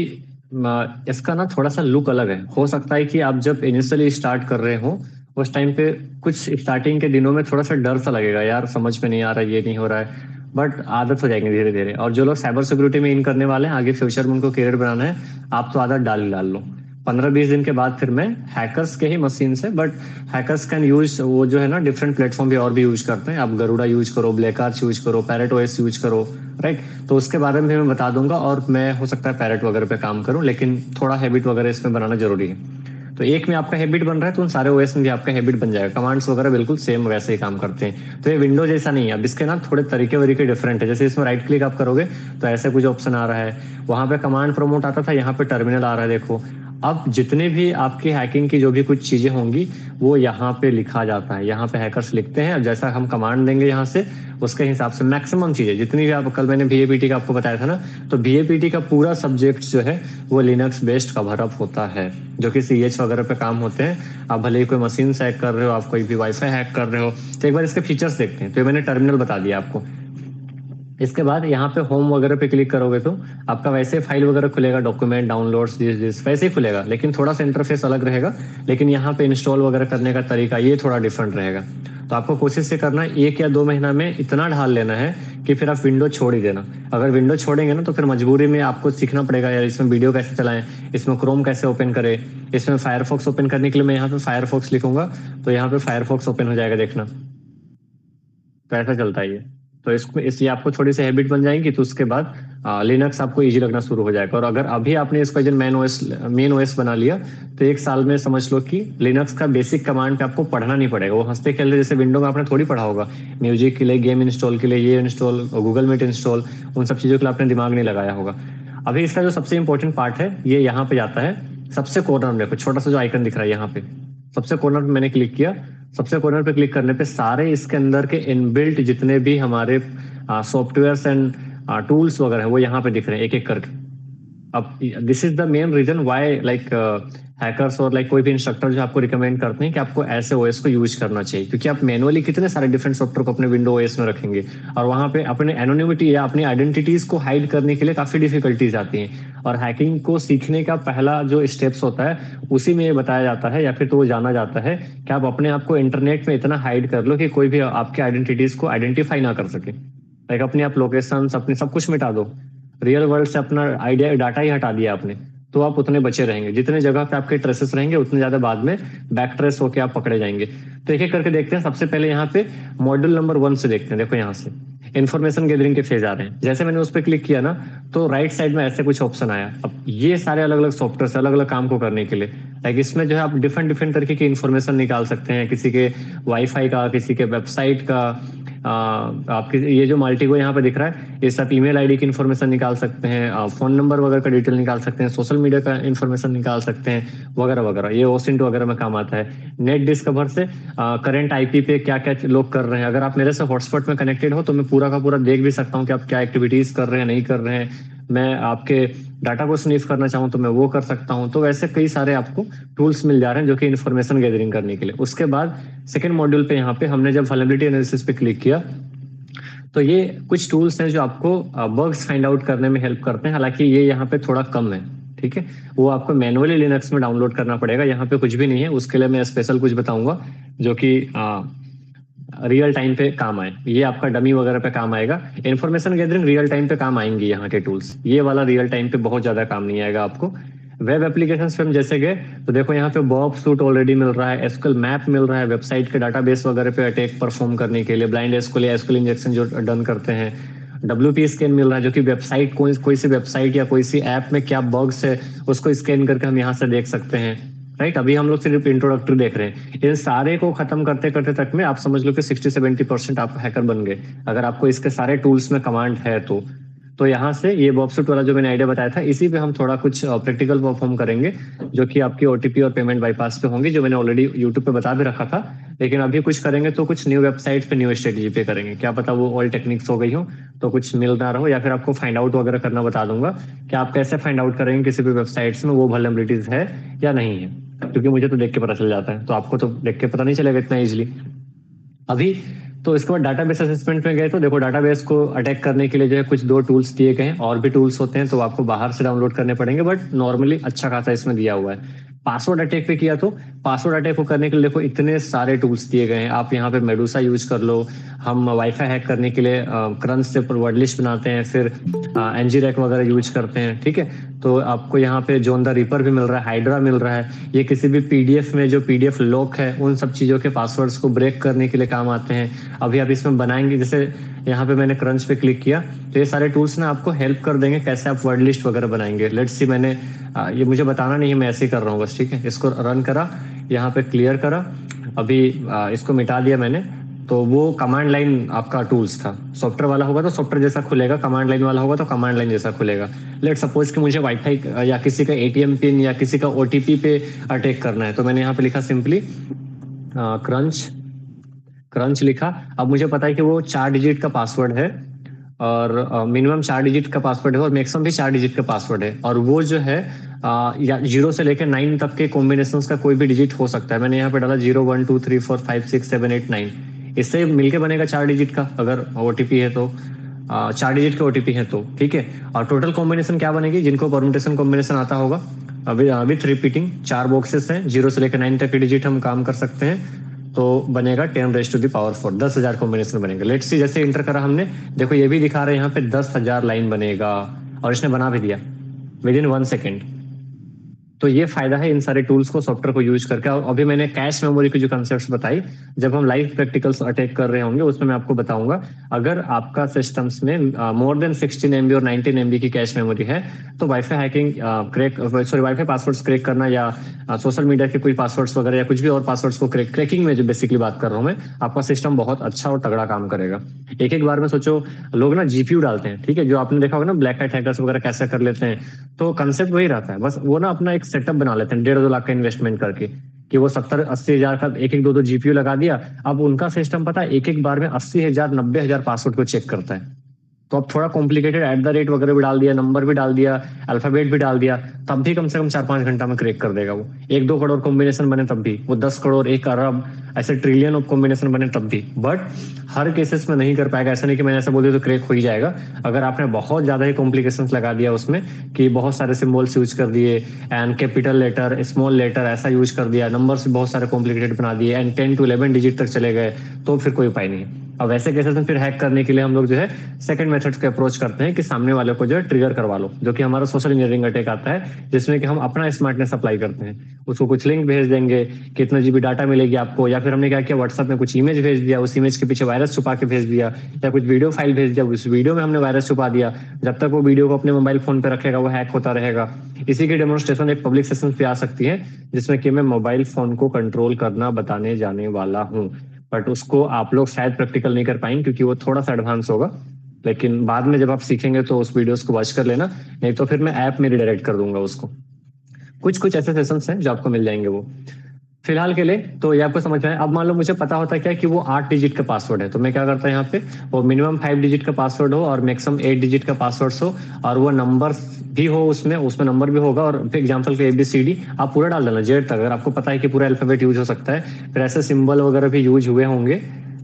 [SPEAKER 1] इसका ना थोड़ा सा लुक अलग है। हो सकता है कि आप जब इनिशियली स्टार्ट कर रहे हो उस टाइम पे कुछ स्टार्टिंग के दिनों में थोड़ा सा डर सा लगेगा, यार समझ में नहीं आ रहा, ये नहीं हो रहा है। बट आदत हो जाएगी धीरे धीरे। और जो लोग साइबर सिक्योरिटी में इन करने वाले हैं, आगे फ्यूचर में उनको करियर बनाना है, आप तो आदत डाल लो। 15-20 दिन के बाद फिर मैं हैकर्स के ही मशीन से, बट हैकर्स कैन यूज, वो जो है ना डिफरेंट प्लेटफॉर्म भी और भी यूज करते हैं। आप गरुड़ा यूज करो, ब्लैक आर्च यूज करो, पैरेट OS यूज करो, राइट। तो उसके बारे में मैं बता दूंगा। और मैं हो सकता है पैरेट वगैरह पे काम करूं, लेकिन थोड़ा हैबिट वगैरह इसमें बनाना जरूरी है। तो एक में आपका हैबिट बन रहा है तो उन सारे OS में भी आपका हैबिट बन जाएगा। कमांड्स वगैरह बिल्कुल सेम वैसे ही काम करते हैं। तो ये विंडो जैसा नहीं है। अब इसके ना थोड़े तरीके वरीके डिफरेंट है। जैसे इसमें राइट क्लिक आप करोगे तो ऐसे कुछ ऑप्शन आ रहा है, वहां पे कमांड प्रमोट आता था, यहाँ पे टर्मिनल आ रहा है। देखो अब जितने भी आपकी हैकिंग की जो भी कुछ चीजें होंगी वो यहाँ पे लिखा जाता है, यहाँ पे हैकर्स लिखते हैं। और जैसा हम कमांड देंगे यहाँ से उसके हिसाब से मैक्सिमम चीजें जितनी भी, आप कल मैंने VAPT का आपको बताया था ना, तो VAPT का पूरा सब्जेक्ट जो है वो लिनक्स बेस्ड कवर अप होता है, जो कि CH वगैरह पे काम होते हैं। आप भले ही कोई मशीन हैक कर रहे हो, आप कोई भी वाईफाई हैक कर रहे हो, तो एक बार इसके फीचर्स देखते हैं। तो ये मैंने टर्मिनल बता दिया आपको। इसके बाद यहाँ पे होम वगैरह पे क्लिक करोगे तो आपका वैसे फाइल वगैरह खुलेगा, डॉक्यूमेंट डाउनलोड्स दिस वैसे ही खुलेगा, लेकिन थोड़ा सा इंटरफेस अलग रहेगा। लेकिन यहाँ पे इंस्टॉल वगैरह करने का तरीका ये थोड़ा डिफरेंट रहेगा। तो आपको कोशिश ये करना है 1 या 2 महीना में इतना ढाल लेना है कि फिर आप विंडो छोड़ ही देना। अगर विंडो छोड़ेंगे ना तो फिर मजबूरी में आपको सीखना पड़ेगा, यार इसमें वीडियो कैसे चलाएं, इसमें क्रोम कैसे ओपन करें, इसमें फायरफॉक्स ओपन करने के लिए मैं यहाँ पे फायरफॉक्स लिखूंगा तो यहाँ पे फायरफॉक्स ओपन हो जाएगा, देखना। तो ऐसा चलता है ये। तो इसको इसलिए आपको थोड़ी सी हैबिट बन जाएगी, तो उसके बाद लिनक्स आपको इजी लगना शुरू हो जाएगा। और अगर अभी आपने इसको जो मेन ओएस बना लिया तो 1 साल में समझ लो कि लिनक्स का बेसिक कमांड पे आपको पढ़ना नहीं पड़ेगा। वो हंसते खेलते जैसे विंडो में आपने थोड़ी पढ़ा होगा, म्यूजिक के लिए, गेम इंस्टॉल के लिए, ये इंस्टॉल, गूगल मीट इंस्टॉल, उन सब चीजों के लिए आपने दिमाग नहीं लगाया होगा। अभी इसका जो सबसे इंपॉर्टेंट पार्ट है ये यहाँ पे जाता है। सबसे कॉर्नर में देखो छोटा सा जो आइकन दिख रहा है, यहाँ पे सबसे कॉर्नर पे मैंने क्लिक किया। सबसे कॉर्नर पे क्लिक करने पे सारे इसके अंदर के इनबिल्ट जितने भी हमारे सॉफ्टवेयर्स एंड टूल्स वगैरह है वो यहाँ पे दिख रहे हैं एक एक करके। अब this is the main reason why like hackers और लाइक कोई भी इंस्ट्रक्टर जो आपको रिकमेंड करते हैं कि आपको ऐसे ओएस को यूज करना चाहिए, क्योंकि आप मैनुअली कितने सारे डिफरेंट सॉफ्टवेयर को अपने विंडो ओएस में रखेंगे और वहां पे अपने एनोनिमिटी या अपनी आइडेंटिटीज को हाइड करने के लिए काफी डिफिकल्टीज आती हैं। और हैकिंग को सीखने का पहला जो स्टेप्स होता है उसी में ये बताया जाता है या फिर तो वो जाना जाता है कि आप अपने आप को इंटरनेट में इतना हाइड कर लो कि कोई भी आपके आइडेंटिटीज को आइडेंटिफाई ना कर सके। लाइक अपनी आप लोकेशन अपनी सब कुछ मिटा दो, रियल वर्ल्ड से अपना आइडिया डाटा ही हटा दिया आपने, तो आप उतने बचे रहेंगे। जितने जगह पे आपके ट्रेसेस रहेंगे उतने ज्यादा बाद में बैक ट्रेस होकर आप पकड़े जाएंगे। तो एक एक करके देखते हैं। सबसे पहले यहाँ पे मॉड्यूल नंबर 1 से देखते हैं। देखो यहाँ से इन्फॉर्मेशन गैदरिंग के फेज आ रहे हैं। जैसे मैंने उस पर क्लिक किया ना तो राइट साइड में ऐसे कुछ ऑप्शन आया। अब ये सारे अलग अलग सॉफ्टवेयर अलग अलग काम को करने के लिए, लाइक इसमें जो है आप डिफरेंट डिफरेंट तरीके की इन्फॉर्मेशन निकाल सकते हैं, किसी के वाईफाई का, किसी के वेबसाइट का, आपके ये जो मल्टीगो यहाँ पे दिख रहा है ये सब ईमेल आईडी की इन्फॉर्मेशन निकाल सकते हैं, फोन नंबर वगैरह का डिटेल निकाल सकते हैं, सोशल मीडिया का इन्फॉर्मेशन निकाल सकते हैं वगैरह वगैरह। ये ओसिंट वगैरह में काम आता है। नेट डिस्कवर से करंट आईपी पे क्या क्या लोग कर रहे हैं। अगर आप मेरे से हॉटस्पॉट में कनेक्टेड हो तो मैं पूरा का पूरा देख भी सकता हूँ कि आप क्या एक्टिविटीज कर रहे हैं, नहीं कर रहे हैं। मैं आपके डाटा को स्निफ करना चाहूँ तो मैं वो कर सकता हूँ। तो वैसे कई सारे आपको टूल्स मिल जा रहे हैं जो कि इन्फॉर्मेशन गैदरिंग करने के लिए। उसके बाद सेकंड मॉड्यूल पे यहाँ पे हमने जब वल्नरेबिलिटी एनालिसिस पे क्लिक किया तो ये कुछ टूल्स हैं जो आपको बग्स फाइंड आउट करने में हेल्प करते हैं। हालांकि ये यहाँ पे थोड़ा कम है, ठीक है। वो आपको मैनुअली लिनक्स में डाउनलोड करना पड़ेगा। यहाँ पे कुछ भी नहीं है, उसके लिए मैं स्पेशल कुछ बताऊंगा जो कि रियल टाइम पे काम आए। ये आपका डमी वगैरह पे काम आएगा। इन्फॉर्मेशन गैदरिंग रियल टाइम पे काम आएंगे यहाँ के टूल्स। ये वाला रियल टाइम पे बहुत ज्यादा काम नहीं आएगा आपको। वेब एप्लीकेशन पे हम जैसे गए तो देखो यहाँ पे बॉब सूट ऑलरेडी मिल रहा है, एसक्यूएल मैप मिल रहा है, वेबसाइट के डाटाबेस वगैरह पे अटैक परफॉर्म करने के लिए ब्लाइंड एसक्यूएल या एसक्यूएल इंजेक्शन जो डन करते हैं। WP स्कैन मिल रहा है जो कि वेबसाइट कोई सी वेबसाइट या कोई सी ऐप में क्या बग्स है उसको स्कैन करके हम यहाँ से देख सकते हैं, राइट। अभी हम लोग सिर्फ इंट्रोडक्टरी देख रहे हैं। इन सारे को खत्म करते करते तक में आप समझ लो कि 60-70% आप हैकर बन गए अगर आपको इसके सारे टूल्स में कमांड है तो यहाँ से ये बॉबसूट वाला जो मैंने आइडिया बताया था इसी पे हम थोड़ा कुछ प्रैक्टिकल परफॉर्म करेंगे जो कि आपकी OTP और पेमेंट बाईपास पे होंगे, जो मैंने ऑलरेडी यूट्यूब पे बता भी रखा था। लेकिन अभी कुछ करेंगे तो कुछ न्यू वेबसाइट पे न्यू स्ट्रेटेजी पे करेंगे। क्या पता वो ऑल टेक्निक्स हो गई हो तो कुछ मिल ना रहो, या फिर आपको फाइंड आउट वगैरह करना बता दूंगा कि आप कैसे फाइंड आउट करेंगे किसी भी वेबसाइट्स में वो वल्नरेबिलिटीज है या नहीं है, क्योंकि मुझे तो देख के पता चल जाता है, तो आपको तो देख के पता नहीं चलेगा इतना इजिली अभी। तो इसके बाद डाटाबेस असेसमेंट में गए तो देखो डाटाबेस को अटैक करने के लिए जो है कुछ 2 टूल्स दिए गए हैं। और भी टूल्स होते हैं तो आपको बाहर से डाउनलोड करने पड़ेंगे, बट नॉर्मली अच्छा खासा इसमें दिया हुआ है। पासवर्ड अटैक पे किया तो पासवर्ड अटैक को करने के लिए देखो इतने सारे टूल्स दिए गए हैं। आप यहाँ पे मेडुसा यूज कर लो। हम वाईफाई हैक करने के लिए क्रंच से वर्ड लिस्ट बनाते हैं, फिर NGRAC वगैरह यूज करते हैं, ठीक है। तो आपको यहाँ पे जोन द रिपर भी मिल रहा है, हाइड्रा मिल रहा है। ये किसी भी PDF में जो PDF लॉक है उन सब चीजों के पासवर्ड्स को ब्रेक करने के लिए काम आते हैं। अभी आप इसमें बनाएंगे, जैसे यहाँ पे मैंने क्रंच पे क्लिक किया तो ये सारे टूल्स ना आपको हेल्प कर देंगे कैसे आप वर्ड लिस्ट वगैरह बनाएंगे। लेट्स सी मैंने ये मुझे बताना नहीं है, मैं ऐसे ही कर रहा हूँ बस, ठीक है। इसको रन करा, यहाँ पे क्लियर करा, अभी इसको मिटा दिया मैंने। तो वो कमांड लाइन आपका टूल्स था। सॉफ्टवेयर वाला होगा तो सॉफ्टवेयर जैसा खुलेगा, कमांड लाइन वाला होगा तो कमांड लाइन जैसा खुलेगा। लेट सपोज कि मुझे वाईफाई या किसी का ATM पिन या किसी का OTP पे अटैक करना है तो मैंने यहाँ पे लिखा सिंपली क्रंच लिखा। अब मुझे पता है कि वो 4 डिजिट का पासवर्ड है और मिनिमम 4 डिजिट का पासवर्ड है और मैक्सिमम भी 4 डिजिट का पासवर्ड है। और वो जो है या 0 से लेकर 9 तक के कॉम्बिनेशंस का कोई भी डिजिट हो सकता है। मैंने यहाँ पे डाला 0 1 2 3 4 5 6 7 8 9, इससे मिलके बनेगा 4 डिजिट का। अगर OTP है तो 4 डिजिट का OTP है तो ठीक है। और टोटल कॉम्बिनेशन क्या बनेगी, जिनको परम्यूटेशन कॉम्बिनेशन आता होगा अभी विथ रिपीटिंग 4 बॉक्सेस हैं, 0 से लेकर 9 तक के डिजिट हम काम कर सकते हैं तो बनेगा 10⁻⁴ 10,000 कॉम्बिनेशन बनेगा। लेट्स सी जैसे इंटर करा हमने, देखो ये भी दिखा रहे हैं यहाँ पे 10,000 लाइन बनेगा और इसने बना भी दिया विद इन 1 सेकेंड। तो ये फायदा है इन सारे टूल्स को सॉफ्टवेयर को यूज करके। और अभी मैंने कैश मेमोरी की जो कंसेप्ट्स बताई, जब हम लाइव प्रैक्टिकल्स अटैक कर रहे होंगे उसमें मैं आपको बताऊंगा अगर आपका सिस्टम्स में मोर देन 16 MB और 19 MB की कैश मेमोरी है तो wifi hacking wifi passwords crack करना या सोशल मीडिया के कोई पासवर्ड्स वगैरह या कुछ भी और पासवर्ड्स को क्रैकिंग में जो बेसिकली बात कर रहा हूँ मैं, आपका सिस्टम बहुत अच्छा और तगड़ा काम करेगा। एक बार में सोचो, लोग ना GPU डालते हैं, ठीक है, जो आपने देखा होगा ना ब्लैक हैट हैकर्स वगैरह कैसे कर लेते हैं। तो कंसेप्ट वही रहता है, बस वो ना अपना एक सेटअप बना लेते हैं 1.5-2 लाख का इन्वेस्टमेंट करके कि वो 70-80 हजार का एक 2 GPU लगा दिया। अब उनका सिस्टम पता है एक बार में 80,000 90,000 पासवर्ड को चेक करता है। तो अब थोड़ा कॉम्प्लिकेटेड @ वगैरह भी डाल दिया, नंबर भी डाल दिया, अल्फाबेट भी डाल दिया, तब भी कम से कम 4-5 घंटा में क्रैक कर देगा वो। 1-2 करोड़ कॉम्बिनेशन बने तब भी, वो 10 करोड़, 1 अरब, ऐसे ट्रिलियन ऑफ कॉम्बिनेशन बने तब भी। बट हर केसेस में नहीं कर पाएगा। ऐसा नहीं कि मैंने ऐसा बोल दिया तो क्रैक हो ही जाएगा। अगर आपने बहुत ज्यादा ही कॉम्प्लिकेशंस लगा दिया उसमें, कि बहुत सारे सिंबल्स यूज कर दिए and capital letter, small letter ऐसा यूज कर दिया, नंबर्स बहुत सारे कॉम्प्लिकेटेड बना दिए एंड 10 to 11 डिजिट तक चले गए, तो फिर कोई उपाय नहीं है। अब ऐसे केसेस में फिर हैक करने के लिए हम लोग जो है सेकंड मेथड का अप्रोच करते हैं कि सामने वाले को जो है ट्रिगर करवा लो, जो कि हमारा सोशल इंजीनियरिंग अटैक आता है, जिसमें कि हम अपना स्मार्टनेस अप्लाई करते हैं। उसको कुछ लिंक भेज देंगे, कितना जीबी डाटा मिलेगी आपको, या फिर हमने क्या किया, व्हाट्सएप में कुछ इमेज भेज दिया, उस इमेज के पीछे वायरस छुपा के भेज दिया, या कुछ वीडियो फाइल भेज दिया, उस वीडियो में हमने वायरस छुपा दिया। जब तक वो वीडियो को अपने मोबाइल फोन पे रखेगा वो हैक होता रहेगा। इसी की डेमोन्स्ट्रेशन एक पब्लिक सेशन पे आ सकती है, जिसमें कि मैं मोबाइल फोन को कंट्रोल करना बताने जाने वाला हूँ। बट उसको आप लोग शायद प्रैक्टिकल नहीं कर पाएंगे क्योंकि वो थोड़ा सा एडवांस होगा, लेकिन बाद में जब आप सीखेंगे तो उस वीडियोस को वॉच कर लेना, नहीं तो फिर मैं ऐप में रिडायरेक्ट कर दूंगा उसको। कुछ कुछ ऐसे सेशंस हैं जो आपको मिल जाएंगे वो। फिलहाल के लिए तो ये आपको समझ में आया। अब मान लो मुझे पता होता है क्या कि वो 8 डिजिट का पासवर्ड है, तो मैं क्या करता हूँ यहाँ पे, वो मिनिमम 5 डिजिट का पासवर्ड हो और मैक्सिमम 8 डिजिट का पासवर्ड हो, और वो नंबर भी हो, उसमें नंबर भी होगा, और एग्जाम्पल के ABCD आप पूरा डाल देना जेड तक। अगर आपको पता है कि पूरा अल्फाबेट यूज हो सकता है, फिर ऐसे सिंबल वगैरह भी यूज हुए होंगे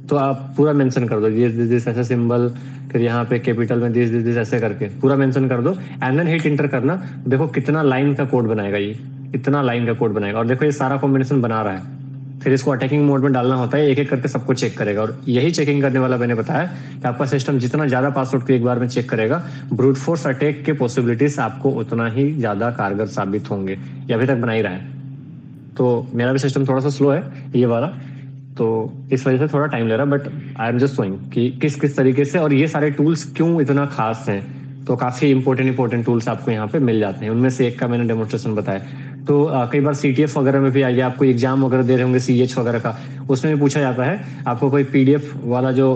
[SPEAKER 1] तो आप पूरा मेंशन कर दो, दिस ऐसे सिंबल, फिर यहाँ पे कैपिटल में दिस ऐसे करके पूरा मेंशन कर दो एंड देन हिट इंटर करना। देखो कितना लाइन का कोड बनाएगा ये, इतना लाइन का कोड बनाएगा, और देखो ये सारा कॉम्बिनेशन बना रहा है। फिर इसको अटैकिंग मोड में डालना होता है, एक एक करके सबको चेक करेगा, और यही चेकिंग करने वाला मैंने बताया कि आपका सिस्टम जितना ज्यादा पासवर्ड को एक बार में चेक करेगा, ब्रूट फोर्स अटैक के पॉसिबिलिटीज आपको उतना ही ज्यादा कारगर साबित होंगे। ये अभी तक बना ही रहा है। तो मेरा भी सिस्टम थोड़ा सा स्लो है ये वाला, तो इस वजह से थोड़ा टाइम ले रहा है, but I am just showing कि किस किस तरीके से, और ये सारे टूल्स क्यों इतना खास हैं। तो काफी इंपॉर्टेंट टूल्स आपको यहाँ पे मिल जाते हैं, उनमें से एक का मैंने डेमोन्स्ट्रेशन बताया। तो कई बार CTF वगैरह में भी आइए, आपको एग्जाम वगैरह दे रहे होंगे CH वगैरह का, उसमें भी पूछा जाता है आपको कोई PDF वाला जो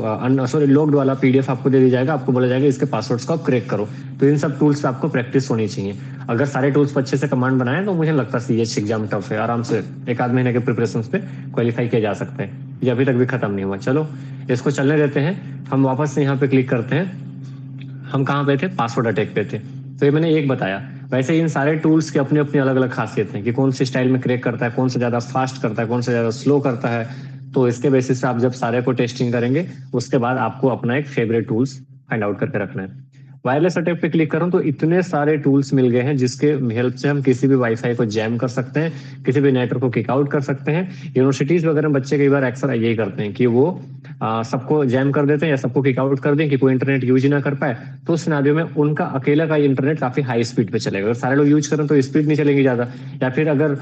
[SPEAKER 1] लॉग्ड वाला PDF आपको दे दिया जाएगा, आपको बोला जाएगा इसके पासवर्ड्स को आप क्रैक करो। तो इन सब टूल्स पे आपको प्रैक्टिस होनी चाहिए। अगर सारे टूल्स पर अच्छे से कमांड बनाए तो मुझे लगता है CH एग्जाम टफ है, आराम से 1-आध महीने के प्रिपरेशन पे क्वालिफाई किया जा सकता है। ये अभी तक भी खत्म नहीं हुआ। चलो इसको चलने देते हैं, हम वापस से यहाँ पे क्लिक करते हैं। हम कहाँ पे थे, पासवर्ड अटैक पे थे। तो ये मैंने एक बताया। वैसे इन सारे टूल्स की अपनी अपनी अलग अलग खासियत है कि कौन सी स्टाइल में क्रैक करता है, कौन सा ज्यादा फास्ट करता है, कौन सा ज्यादा स्लो करता है। तो इसके बेसिस से आप जब सारे को टेस्टिंग करेंगे, उसके बाद आपको अपना एक फेवरेट टूल्स फाइंड आउट करके रखना है। वायरलेस अटैक पे क्लिक करूं तो इतने सारे टूल्स मिल गए हैं जिसके हेल्प से हम किसी भी वाईफाई को जैम कर सकते हैं, किसी भी नेटवर्क को किक आउट कर सकते हैं। यूनिवर्सिटीज वगैरह में बच्चे कई बार अक्सर यही करते हैं कि वो सबको जैम कर देते हैं या सबको किक आउट कर दें कि कोई इंटरनेट यूज ही ना कर पाए। तो उस सिनेरियो में उनका अकेला का इंटरनेट काफी हाई स्पीड पे चलेगा। अगर सारे लोग यूज करें तो स्पीड नहीं चलेगी ज्यादा, या फिर अगर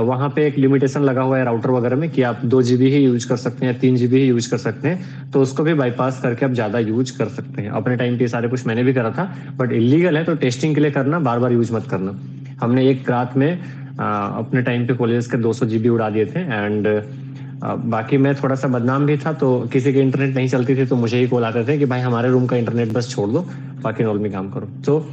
[SPEAKER 1] वहां पे एक लिमिटेशन लगा हुआ है राउटर वगैरह में कि आप 2 GB ही यूज कर सकते हैं या 3 GB ही यूज कर सकते हैं, तो उसको भी बाईपास करके आप ज्यादा यूज कर सकते हैं। अपने टाइम पे सारे कुछ मैंने भी करा था, बट इलीगल है, तो टेस्टिंग के लिए करना, बार बार यूज मत करना। हमने एक रात में अपने टाइम पे कॉलेज के 200 GB उड़ा दिए थे, एंड बाकी मैं थोड़ा सा बदनाम भी था, तो किसी की इंटरनेट नहीं चलती थी तो मुझे ही कॉल आते थे कि भाई हमारे रूम का इंटरनेट बस छोड़ दो, बाकी नॉर्मल काम करो। तो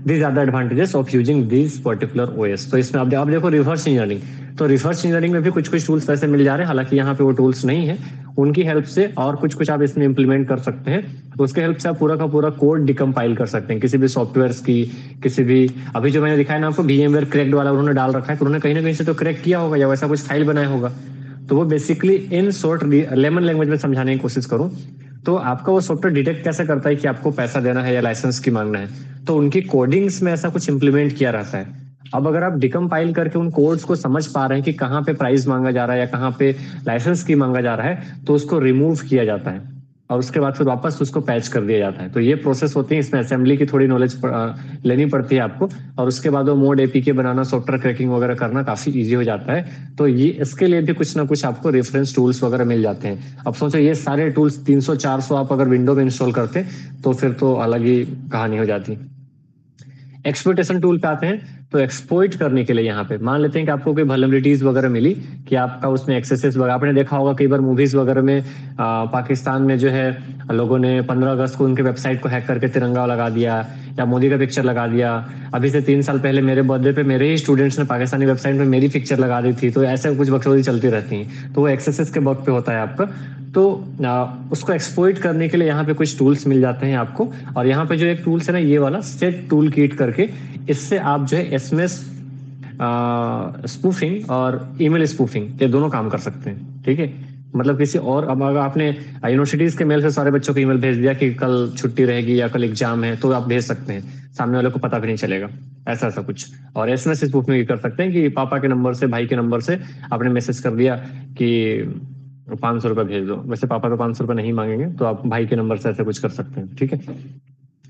[SPEAKER 1] these are the advantages of using these particular OS। तो इसमें आप देखो रिवर्स इंजीनियरिंग, तो रिवर्स इंजीनियरिंग में भी कुछ कुछ टूल्स वैसे मिल जा रहे हैं, हालांकि यहाँ पे वो टूल्स नहीं है, उनकी हेल्प से और कुछ कुछ आप इसमें इंप्लीमेंट कर सकते हैं। उसके हेल्प से आप पूरा का पूरा कोड डिकम्पाइल कर सकते हैं किसी भी सॉफ्टवेयर की, किसी भी, अभी जो मैंने दिखाया ना आपको VMware क्रैक्ड वाला उन्होंने डाल रखा है, तो उन्होंने कहीं ना कहीं से तो क्रैक किया होगा या वैसा कुछ फाइल बनाया होगा। तो वो basically in short layman language में समझाने की कोशिश करूं तो आपका वो सॉफ्टवेयर डिटेक्ट कैसे करता है कि आपको पैसा देना है या लाइसेंस की मांगना है, तो उनकी कोडिंग्स में ऐसा कुछ इंप्लीमेंट किया रहता है। अब अगर आप डिकम्पाइल करके उन कोड्स को समझ पा रहे हैं कि कहाँ पे प्राइस मांगा जा रहा है या कहाँ पे लाइसेंस की मांगा जा रहा है, तो उसको रिमूव किया जाता है और उसके बाद फिर वापस उसको पैच कर दिया जाता है। तो ये प्रोसेस होती है, इसमें असेंबली की थोड़ी नॉलेज लेनी पड़ती है आपको, और उसके बाद वो मोड APK बनाना, सॉफ्टवेयर क्रैकिंग वगैरह करना काफी इजी हो जाता है। तो ये इसके लिए भी कुछ ना कुछ आपको रेफरेंस टूल्स वगैरह मिल जाते हैं। अब सोचो ये सारे टूल्स 300-400 आप अगर विंडो में इंस्टॉल करते तो फिर तो अलग ही कहानी हो जाती। एक्सप्लॉइटेशन टूल पे आते हैं, तो एक्सप्लॉइट करने के लिए यहाँ पे मान लेते हैं कि आपको कोई वल्नरेबिलिटीज वगैरह मिली कि आपका उसमें एक्सेसेस वगैरह, आपने देखा होगा कई बार मूवीज वगैरह में पाकिस्तान में जो है लोगों ने 15 अगस्त को उनके वेबसाइट को हैक करके तिरंगा लगा दिया या मोदी का पिक्चर लगा दिया। अभी से 3 साल पहले मेरे बर्थडे पे मेरे ही स्टूडेंट्स ने पाकिस्तानी वेबसाइट में मेरी पिक्चर लगा दी थी। तो ऐसे कुछ बकचोदी चलती रहती हैं, तो वो एक्सेसेस के वक्त पे होता है आपका। तो उसको एक्सप्लॉइट करने के लिए यहाँ पे कुछ टूल्स मिल जाते हैं आपको। और यहाँ पे जो एक टूल्स है ना, ये वाला सेट टूल किट करके, इससे आप जो है एसएमएस स्पूफिंग और ईमेल स्पूफिंग ये दोनों काम कर सकते हैं। ठीक है, मतलब किसी और, अब अगर आपने यूनिवर्सिटीज के मेल से सारे बच्चों को ईमेल भेज दिया कि कल छुट्टी रहेगी या कल एग्जाम है, तो आप भेज सकते हैं, सामने वाले को पता भी नहीं चलेगा, ऐसा ऐसा कुछ। और एसएमएस स्पूफिंग भी कर सकते हैं कि पापा के नंबर से, भाई के नंबर से आपने मैसेज कर दिया कि 500 रुपये भेज दो। वैसे पापा तो 500 रुपये नहीं मांगेंगे, तो आप भाई के नंबर से ऐसे कुछ कर सकते हैं। ठीक है,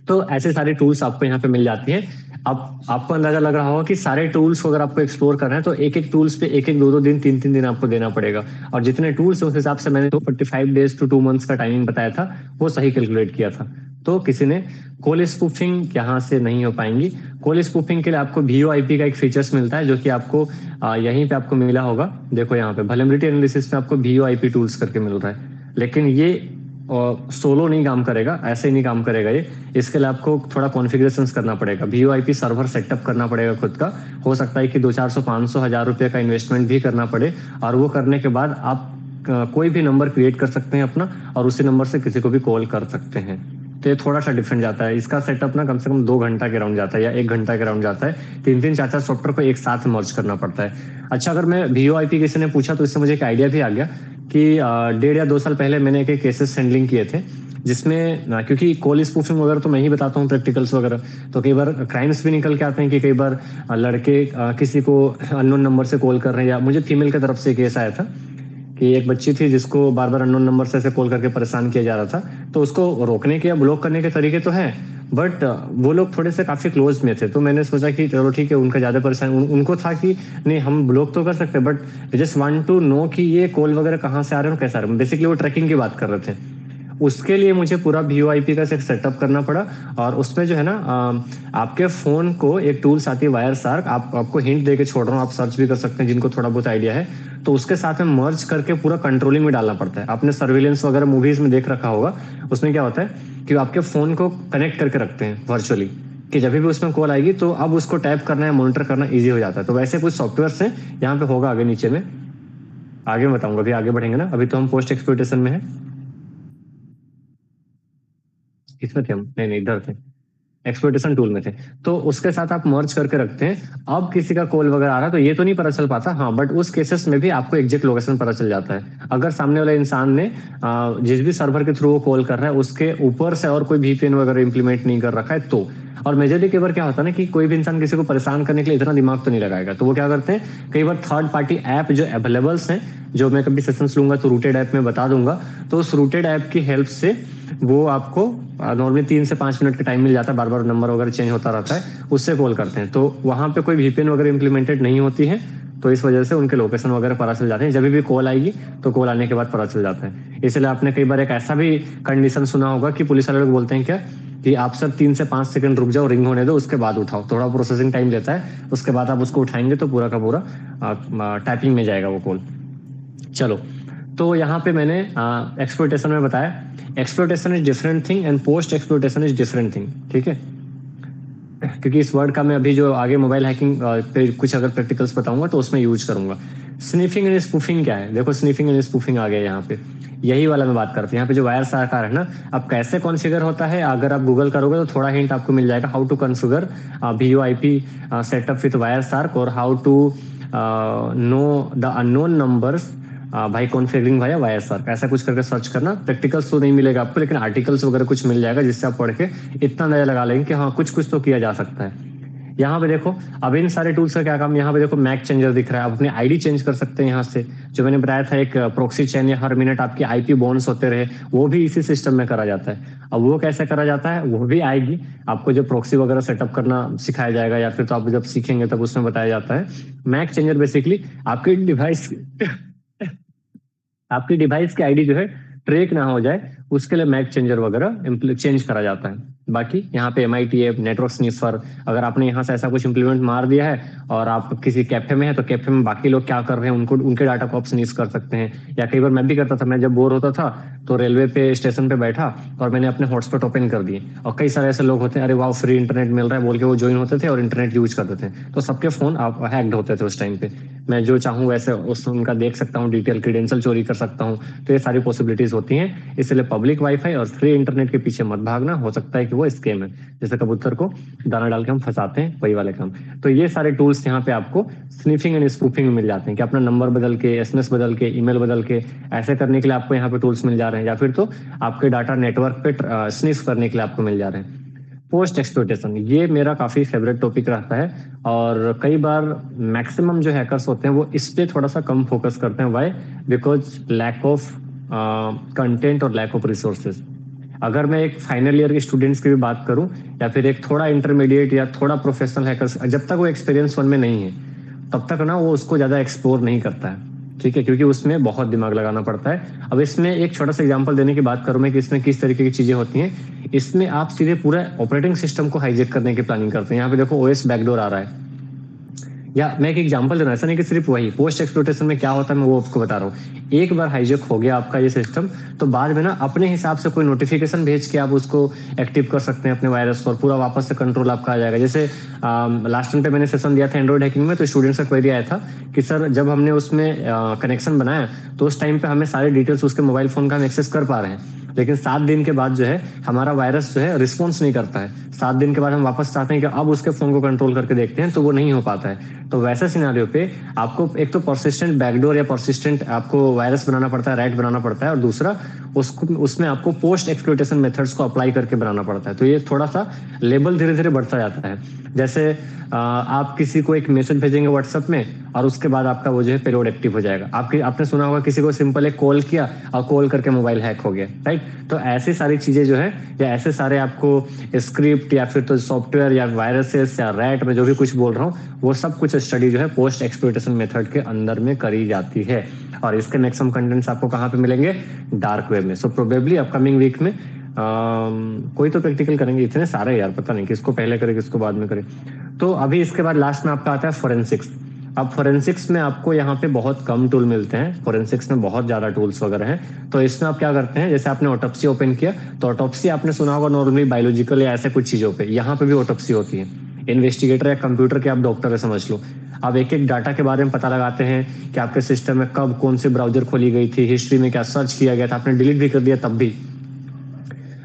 [SPEAKER 1] तो ऐसे सारे टूल्स आपको यहाँ पे मिल जाती है। अब आपको अंदाजा लग रहा होगा कि सारे टूल्स को अगर आपको एक्सप्लोर करना है तो एक एक टूल्स पे एक एक 2-2 दिन 3-3 दिन आपको देना पड़ेगा। और जितने टूल्स है उस हिसाब से मैंने तो 45 डेज टू 2 मंथ्स का टाइमिंग बताया था, वो सही कैलकुलेट किया था। तो किसी ने कॉल स्पूफिंग यहाँ से नहीं हो पाएंगी। कॉल स्पूफिंग के लिए आपको VoIP का एक फीचर्स मिलता है जो कि आपको यहीं पे आपको मिला होगा। देखो यहाँ पे वल्नरेबिलिटी एनालिसिस में आपको VoIP टूल्स करके मिल रहा है, लेकिन ये सोलो नहीं काम करेगा, ऐसे ही नहीं काम करेगा ये। इसके लिए आपको थोड़ा कॉन्फ़िगरेशंस करना पड़ेगा, VoIP सर्वर सेटअप करना पड़ेगा खुद का। हो सकता है कि 200-400-500 रुपए का इन्वेस्टमेंट भी करना पड़े, और वो करने के बाद आप कोई भी नंबर क्रिएट कर सकते हैं अपना, और उसी नंबर से किसी को भी कॉल कर सकते हैं। तो ये थोड़ा सा डिफरेंट जाता है। इसका सेटअप ना कम से कम 2 घंटा के राउंड जाता है या 1 घंटा के राउंड जाता है। 3-3 4-4 सॉफ्टवेयर को एक साथ मर्ज करना पड़ता है। अच्छा, अगर मैं VoIP किसी ने पूछा तो इससे मुझे एक आइडिया भी आ गया कि 1.5 या 2 साल पहले मैंने एक केसेस हैंडलिंग किए थे, जिसमें क्योंकि कॉल स्पूफिंग वगैरह तो मैं ही बताता हूँ प्रैक्टिकल्स वगैरह, तो कई बार क्राइम्स भी निकल के आते हैं कि कई बार लड़के किसी को अननोन नंबर से कॉल कर रहे हैं। या मुझे फीमेल की तरफ से केस आया था कि एक बच्ची थी जिसको बार बार अननोन नंबर से ऐसे कॉल करके परेशान किया जा रहा था। तो उसको रोकने के या ब्लॉक करने के तरीके तो हैं, बट वो लोग थोड़े से काफी क्लोज में थे। तो मैंने सोचा कि चलो ठीक है, उनका ज्यादा परेशान, उनको था कि नहीं हम ब्लॉक तो कर सकते, but just want to know कि ये कॉल वगैरह कहाँ से आ रहे हैं, कैसे आ रहे हैं। बेसिकली वो ट्रैकिंग की बात कर रहे थे। उसके लिए मुझे पूरा VoIP का सेटअप करना पड़ा। और उसमें जो है ना, आपके फोन को एक टूल्स आती है वायर शार्क, आपको हिंट देके छोड़ रहा हूँ, आप सर्च भी कर सकते हैं जिनको थोड़ा बहुत आइडिया है। तो उसके साथ में मर्ज करके पूरा कंट्रोलिंग में डालना पड़ता है। आपने सर्विलेंस वगैरह मूवीज में देख रखा होगा, उसमें क्या होता है कि आपके फोन को कनेक्ट करके रखते हैं वर्चुअली, कि जब भी उसमें कॉल आएगी तो अब उसको टैप करना है, मॉनिटर करना इजी हो जाता है। तो वैसे कुछ सॉफ्टवेयर है, यहाँ पे होगा आगे नीचे में, आगे मैं बताऊंगा, अभी आगे बढ़ेंगे ना, अभी तो हम पोस्ट एक्सप्लॉइटेशन में है। इसमें थे हम, नहीं इधर थे, एक्सप्लॉइटेशन टूल में थे। तो उसके साथ आप मर्ज करके रखते हैं। अब किसी का कॉल वगैरह आ रहा है तो ये तो नहीं पता चल पाता, हाँ, बट उस केसेस में भी आपको एग्जैक्ट लोकेशन पता चल जाता है। अगर सामने वाले इंसान ने जिस भी सर्वर के थ्रू वो कॉल कर रहा है उसके ऊपर से और कोई VPN वगैरह इंप्लीमेंट नहीं कर रखा है तो। और मेजरली कई बार क्या होता है ना कि कोई भी इंसान किसी को परेशान करने के लिए इतना दिमाग तो नहीं लगाएगा, तो वो क्या करते हैं, कई बार थर्ड पार्टी ऐप जो अवेलेबल्स हैं, जो मैं कभी सेशंस लूंगा तो रूटेड ऐप में बता दूंगा, तो उस रूटेड ऐप की हेल्प से वो आपको नॉर्मली 3 से 5 मिनट का टाइम मिल जाता है, बार बार नंबर वगैरह चेंज होता रहता है, उससे कॉल करते हैं। तो वहां पे कोई VPN वगैरह इंप्लीमेंटेड नहीं होती है, तो इस वजह से उनके लोकेशन वगैरह पता चल जाते हैं। जब भी कॉल आएगी तो कॉल आने के बाद पता चल जाता है। इसलिए आपने कई बार एक ऐसा भी कंडीशन सुना होगा कि पुलिस वाले लोग बोलते हैं क्या कि आप सर 3 से 5 सेकंड रुक जाओ, रिंग होने दो, उसके बाद उठाओ। थोड़ा प्रोसेसिंग टाइम लेता है, उसके बाद आप उसको उठाएंगे तो पूरा का पूरा टाइपिंग में जाएगा वो कॉल। चलो, तो यहाँ पे मैंने एक्सप्लॉइटेशन में बताया, exploitation is different thing and post exploitation is different thing. ठीक है, क्योंकि इस वर्ड का मैं अभी जो आगे मोबाइल हैकिंग पे कुछ अगर प्रैक्टिकल्स बताऊंगा तो उसमें यूज करूंगा। स्निफिंग एंड स्पूफिंग क्या है, देखो स्निफिंग एंड स्पूफिंग आ गया यहाँ पे, यही वाला मैं बात करता हूँ। यहाँ पे जो वायर साकार है ना, अब कैसे कॉन्फ़िगर होता है, अगर आप गूगल करोगे तो थोड़ा हिंट आपको मिल जाएगा, how to configure VoIP setup with Wireshark, और how to know the unknown numbers भाई कॉन्फ़िगरिंग वाया वायर शार्क, ऐसा कुछ करके सर्च करना। प्रैक्टिकल्स तो नहीं मिलेगा आपको, लेकिन आर्टिकल्स वगैरह कुछ मिल जाएगा जिससे आप पढ़ के इतना अंदाजा लगा लेंगे कि हाँ कुछ कुछ तो किया जा सकता है। यहाँ पे देखो, अब इन सारे टूल्स का क्या काम, यहाँ पे देखो मैक चेंजर दिख रहा है, आप अपनी आईडी चेंज कर सकते हैं यहाँ से। जो मैंने बताया था एक प्रॉक्सी चेन या हर मिनट आपकी IP बाउंस होते रहे, वो भी इसी सिस्टम में करा जाता है। अब वो कैसे करा जाता है वो भी आएगी आपको, जब प्रॉक्सी वगैरह सेटअप करना सिखाया जाएगा, या फिर तो आप जब सीखेंगे तब उसमें बताया जाता है। मैक चेंजर बेसिकली आपकी डिवाइस की आईडी जो है ट्रैक ना हो जाए, उसके लिए मैक चेंजर वगैरह चेंज करा जाता है। बाकी यहाँ पे MIT ऐप, नेटवर्क स्निफर, अगर आपने यहाँ से ऐसा कुछ इंप्लीमेंट मार दिया है और आप किसी कैफे में है तो कैफे में बाकी लोग क्या कर रहे हैं उनको, उनके डाटा को आप स्निफ कर सकते हैं। या कई बार मैं भी करता था, मैं जब बोर होता था तो रेलवे पे स्टेशन पे बैठा और मैंने अपने हॉटस्पॉट ओपन कर दिए, और कई सारे ऐसे लोग होते हैं, अरे वाह फ्री इंटरनेट मिल रहा है बोल के वो ज्वाइन होते थे और इंटरनेट यूज करते थे, तो सबके फोन आप हैक्ड होते थे उस टाइम पे। मैं जो चाहूँ वैसे उस उनका देख सकता हूँ, डिटेल क्रेडेंशियल चोरी कर सकता हूँ, तो ये सारी पॉसिबिलिटीज होती हैं। इसलिए पब्लिक वाईफाई और फ्री इंटरनेट के पीछे मत भागना, हो सकता है कि वो स्कैम है, जैसे कबूतर को दाना डाल के हम फंसाते हैं, वही वाले काम। तो ये सारे टूल्स यहाँ पे आपको स्निफिंग एंड स्पूफिंग में मिल जाते हैं कि अपना नंबर बदल के, SMS बदल के, ईमेल बदल के, ऐसे करने के लिए आपको यहाँ पे टूल्स मिल जा रहे हैं, या फिर तो आपके डाटा नेटवर्क पे स्निफ करने के लिए आपको मिल जा रहे हैं। पोस्ट एक्सप्लॉइटेशन, ये मेरा काफी फेवरेट टॉपिक रहता है, और कई बार मैक्सिमम जो हैकर्स होते हैं वो इस पे थोड़ा सा कम फोकस करते हैं। Why? Because lack of content और लैक ऑफ रिसोर्सेज। अगर मैं एक फाइनल ईयर के स्टूडेंट्स की भी बात करूं, या फिर एक थोड़ा इंटरमीडिएट या थोड़ा प्रोफेशनल हैकर्स, जब तक वो एक्सपीरियंस वन में नहीं है तब तक ना वो उसको ज्यादा एक्सप्लोर नहीं करता है, ठीक है, क्योंकि उसमें बहुत दिमाग लगाना पड़ता है। अब इसमें एक छोटा सा एग्जांपल देने की बात करूं मैं कि इसमें किस तरीके की चीजें होती हैं। इसमें आप सीधे पूरा ऑपरेटिंग सिस्टम को हाईजैक करने की प्लानिंग करते हैं। यहाँ पे देखो OS बैकडोर आ रहा है, या मैं एक एग्जांपल दे रहा हूँ, ऐसा नहीं कि सिर्फ वही। पोस्ट एक्सप्लॉइटेशन में क्या होता है मैं वो आपको बता रहा हूँ। एक बार हाईजैक हो गया आपका ये सिस्टम, तो बाद में ना अपने हिसाब से कोई नोटिफिकेशन भेज के आप उसको एक्टिव कर सकते हैं अपने वायरस को, पूरा वापस से कंट्रोल आपका आ जाएगा। जैसे लास्ट टाइम पे मैंने सेशन दिया था एंड्रॉइड हैकिंग में, तो स्टूडेंट्स का क्वेरी आया था कि सर जब हमने उसमें कनेक्शन बनाया तो उस टाइम पे हमें सारे डिटेल्स उसके मोबाइल फोन का हम एक्सेस कर पा रहे हैं, लेकिन 7 दिन के बाद जो है हमारा वायरस जो है रिस्पॉन्स नहीं करता है। 7 दिन के बाद हम वापस चाहते हैं कि अब उसके फोन को कंट्रोल करके देखते हैं, तो वो नहीं हो पाता है। तो वैसे सिनेरियो पे आपको एक तो परसिस्टेंट बैकडोर या परसिस्टेंट आपको वायरस बनाना पड़ता है, रैट बनाना पड़ता है, और दूसरा उसमें आपको पोस्ट एक्सप्लॉइटेशन मेथड्स को अप्लाई करके बनाना पड़ता है। तो ये थोड़ा सा लेवल धीरे धीरे बढ़ता जाता है। जैसे आप किसी को एक मैसेज भेजेंगे व्हाट्सएप में और उसके बाद आपका वो जो है पेलोड एक्टिव हो जाएगा। आपने सुना होगा किसी को सिंपल एक कॉल किया और कॉल करके मोबाइल हैक हो गया, राइट। तो ऐसी सारी चीजें जो है, या ऐसे सारे आपको स्क्रिप्ट या फिर तो सॉफ्टवेयर या वायरसेस या रैट में जो भी कुछ बोल रहा हूँ, वो सब कुछ स्टडी जो है पोस्ट एक्सप्लॉइटेशन मेथड के अंदर में करी जाती है। और इसके मैक्सिमम कंटेंट्स आपको कहाँ पे मिलेंगे? डार्क वेब में। सो प्रोबेबली अपकमिंग वीक में कोई तो प्रैक्टिकल करेंगे। इतने सारे यार, पता नहीं किसको पहले करे किसको बाद में करे। तो अभी इसके बाद लास्ट में आपका आता है फोरेंसिक्स। अब फोरेंसिक्स में आपको यहाँ पे बहुत कम टूल मिलते हैं, फोरेंसिक्स में बहुत ज्यादा टूल्स वगैरह हैं। तो इसमें आप क्या करते हैं, जैसे आपने ऑटोप्सी ओपन किया, तो ऑटोप्सी आपने सुना होगा नॉर्मली बायोलॉजिकल या ऐसे कुछ चीजों पे, यहाँ पे भी ऑटोप्सी होती है। इन्वेस्टिगेटर या कंप्यूटर के आप डॉक्टर है समझ लो। आप एक एक डाटा के बारे में पता लगाते हैं कि आपके सिस्टम में कब कौन सी ब्राउजर खोली गई थी, हिस्ट्री में क्या सर्च किया गया था, आपने डिलीट भी कर दिया तब भी,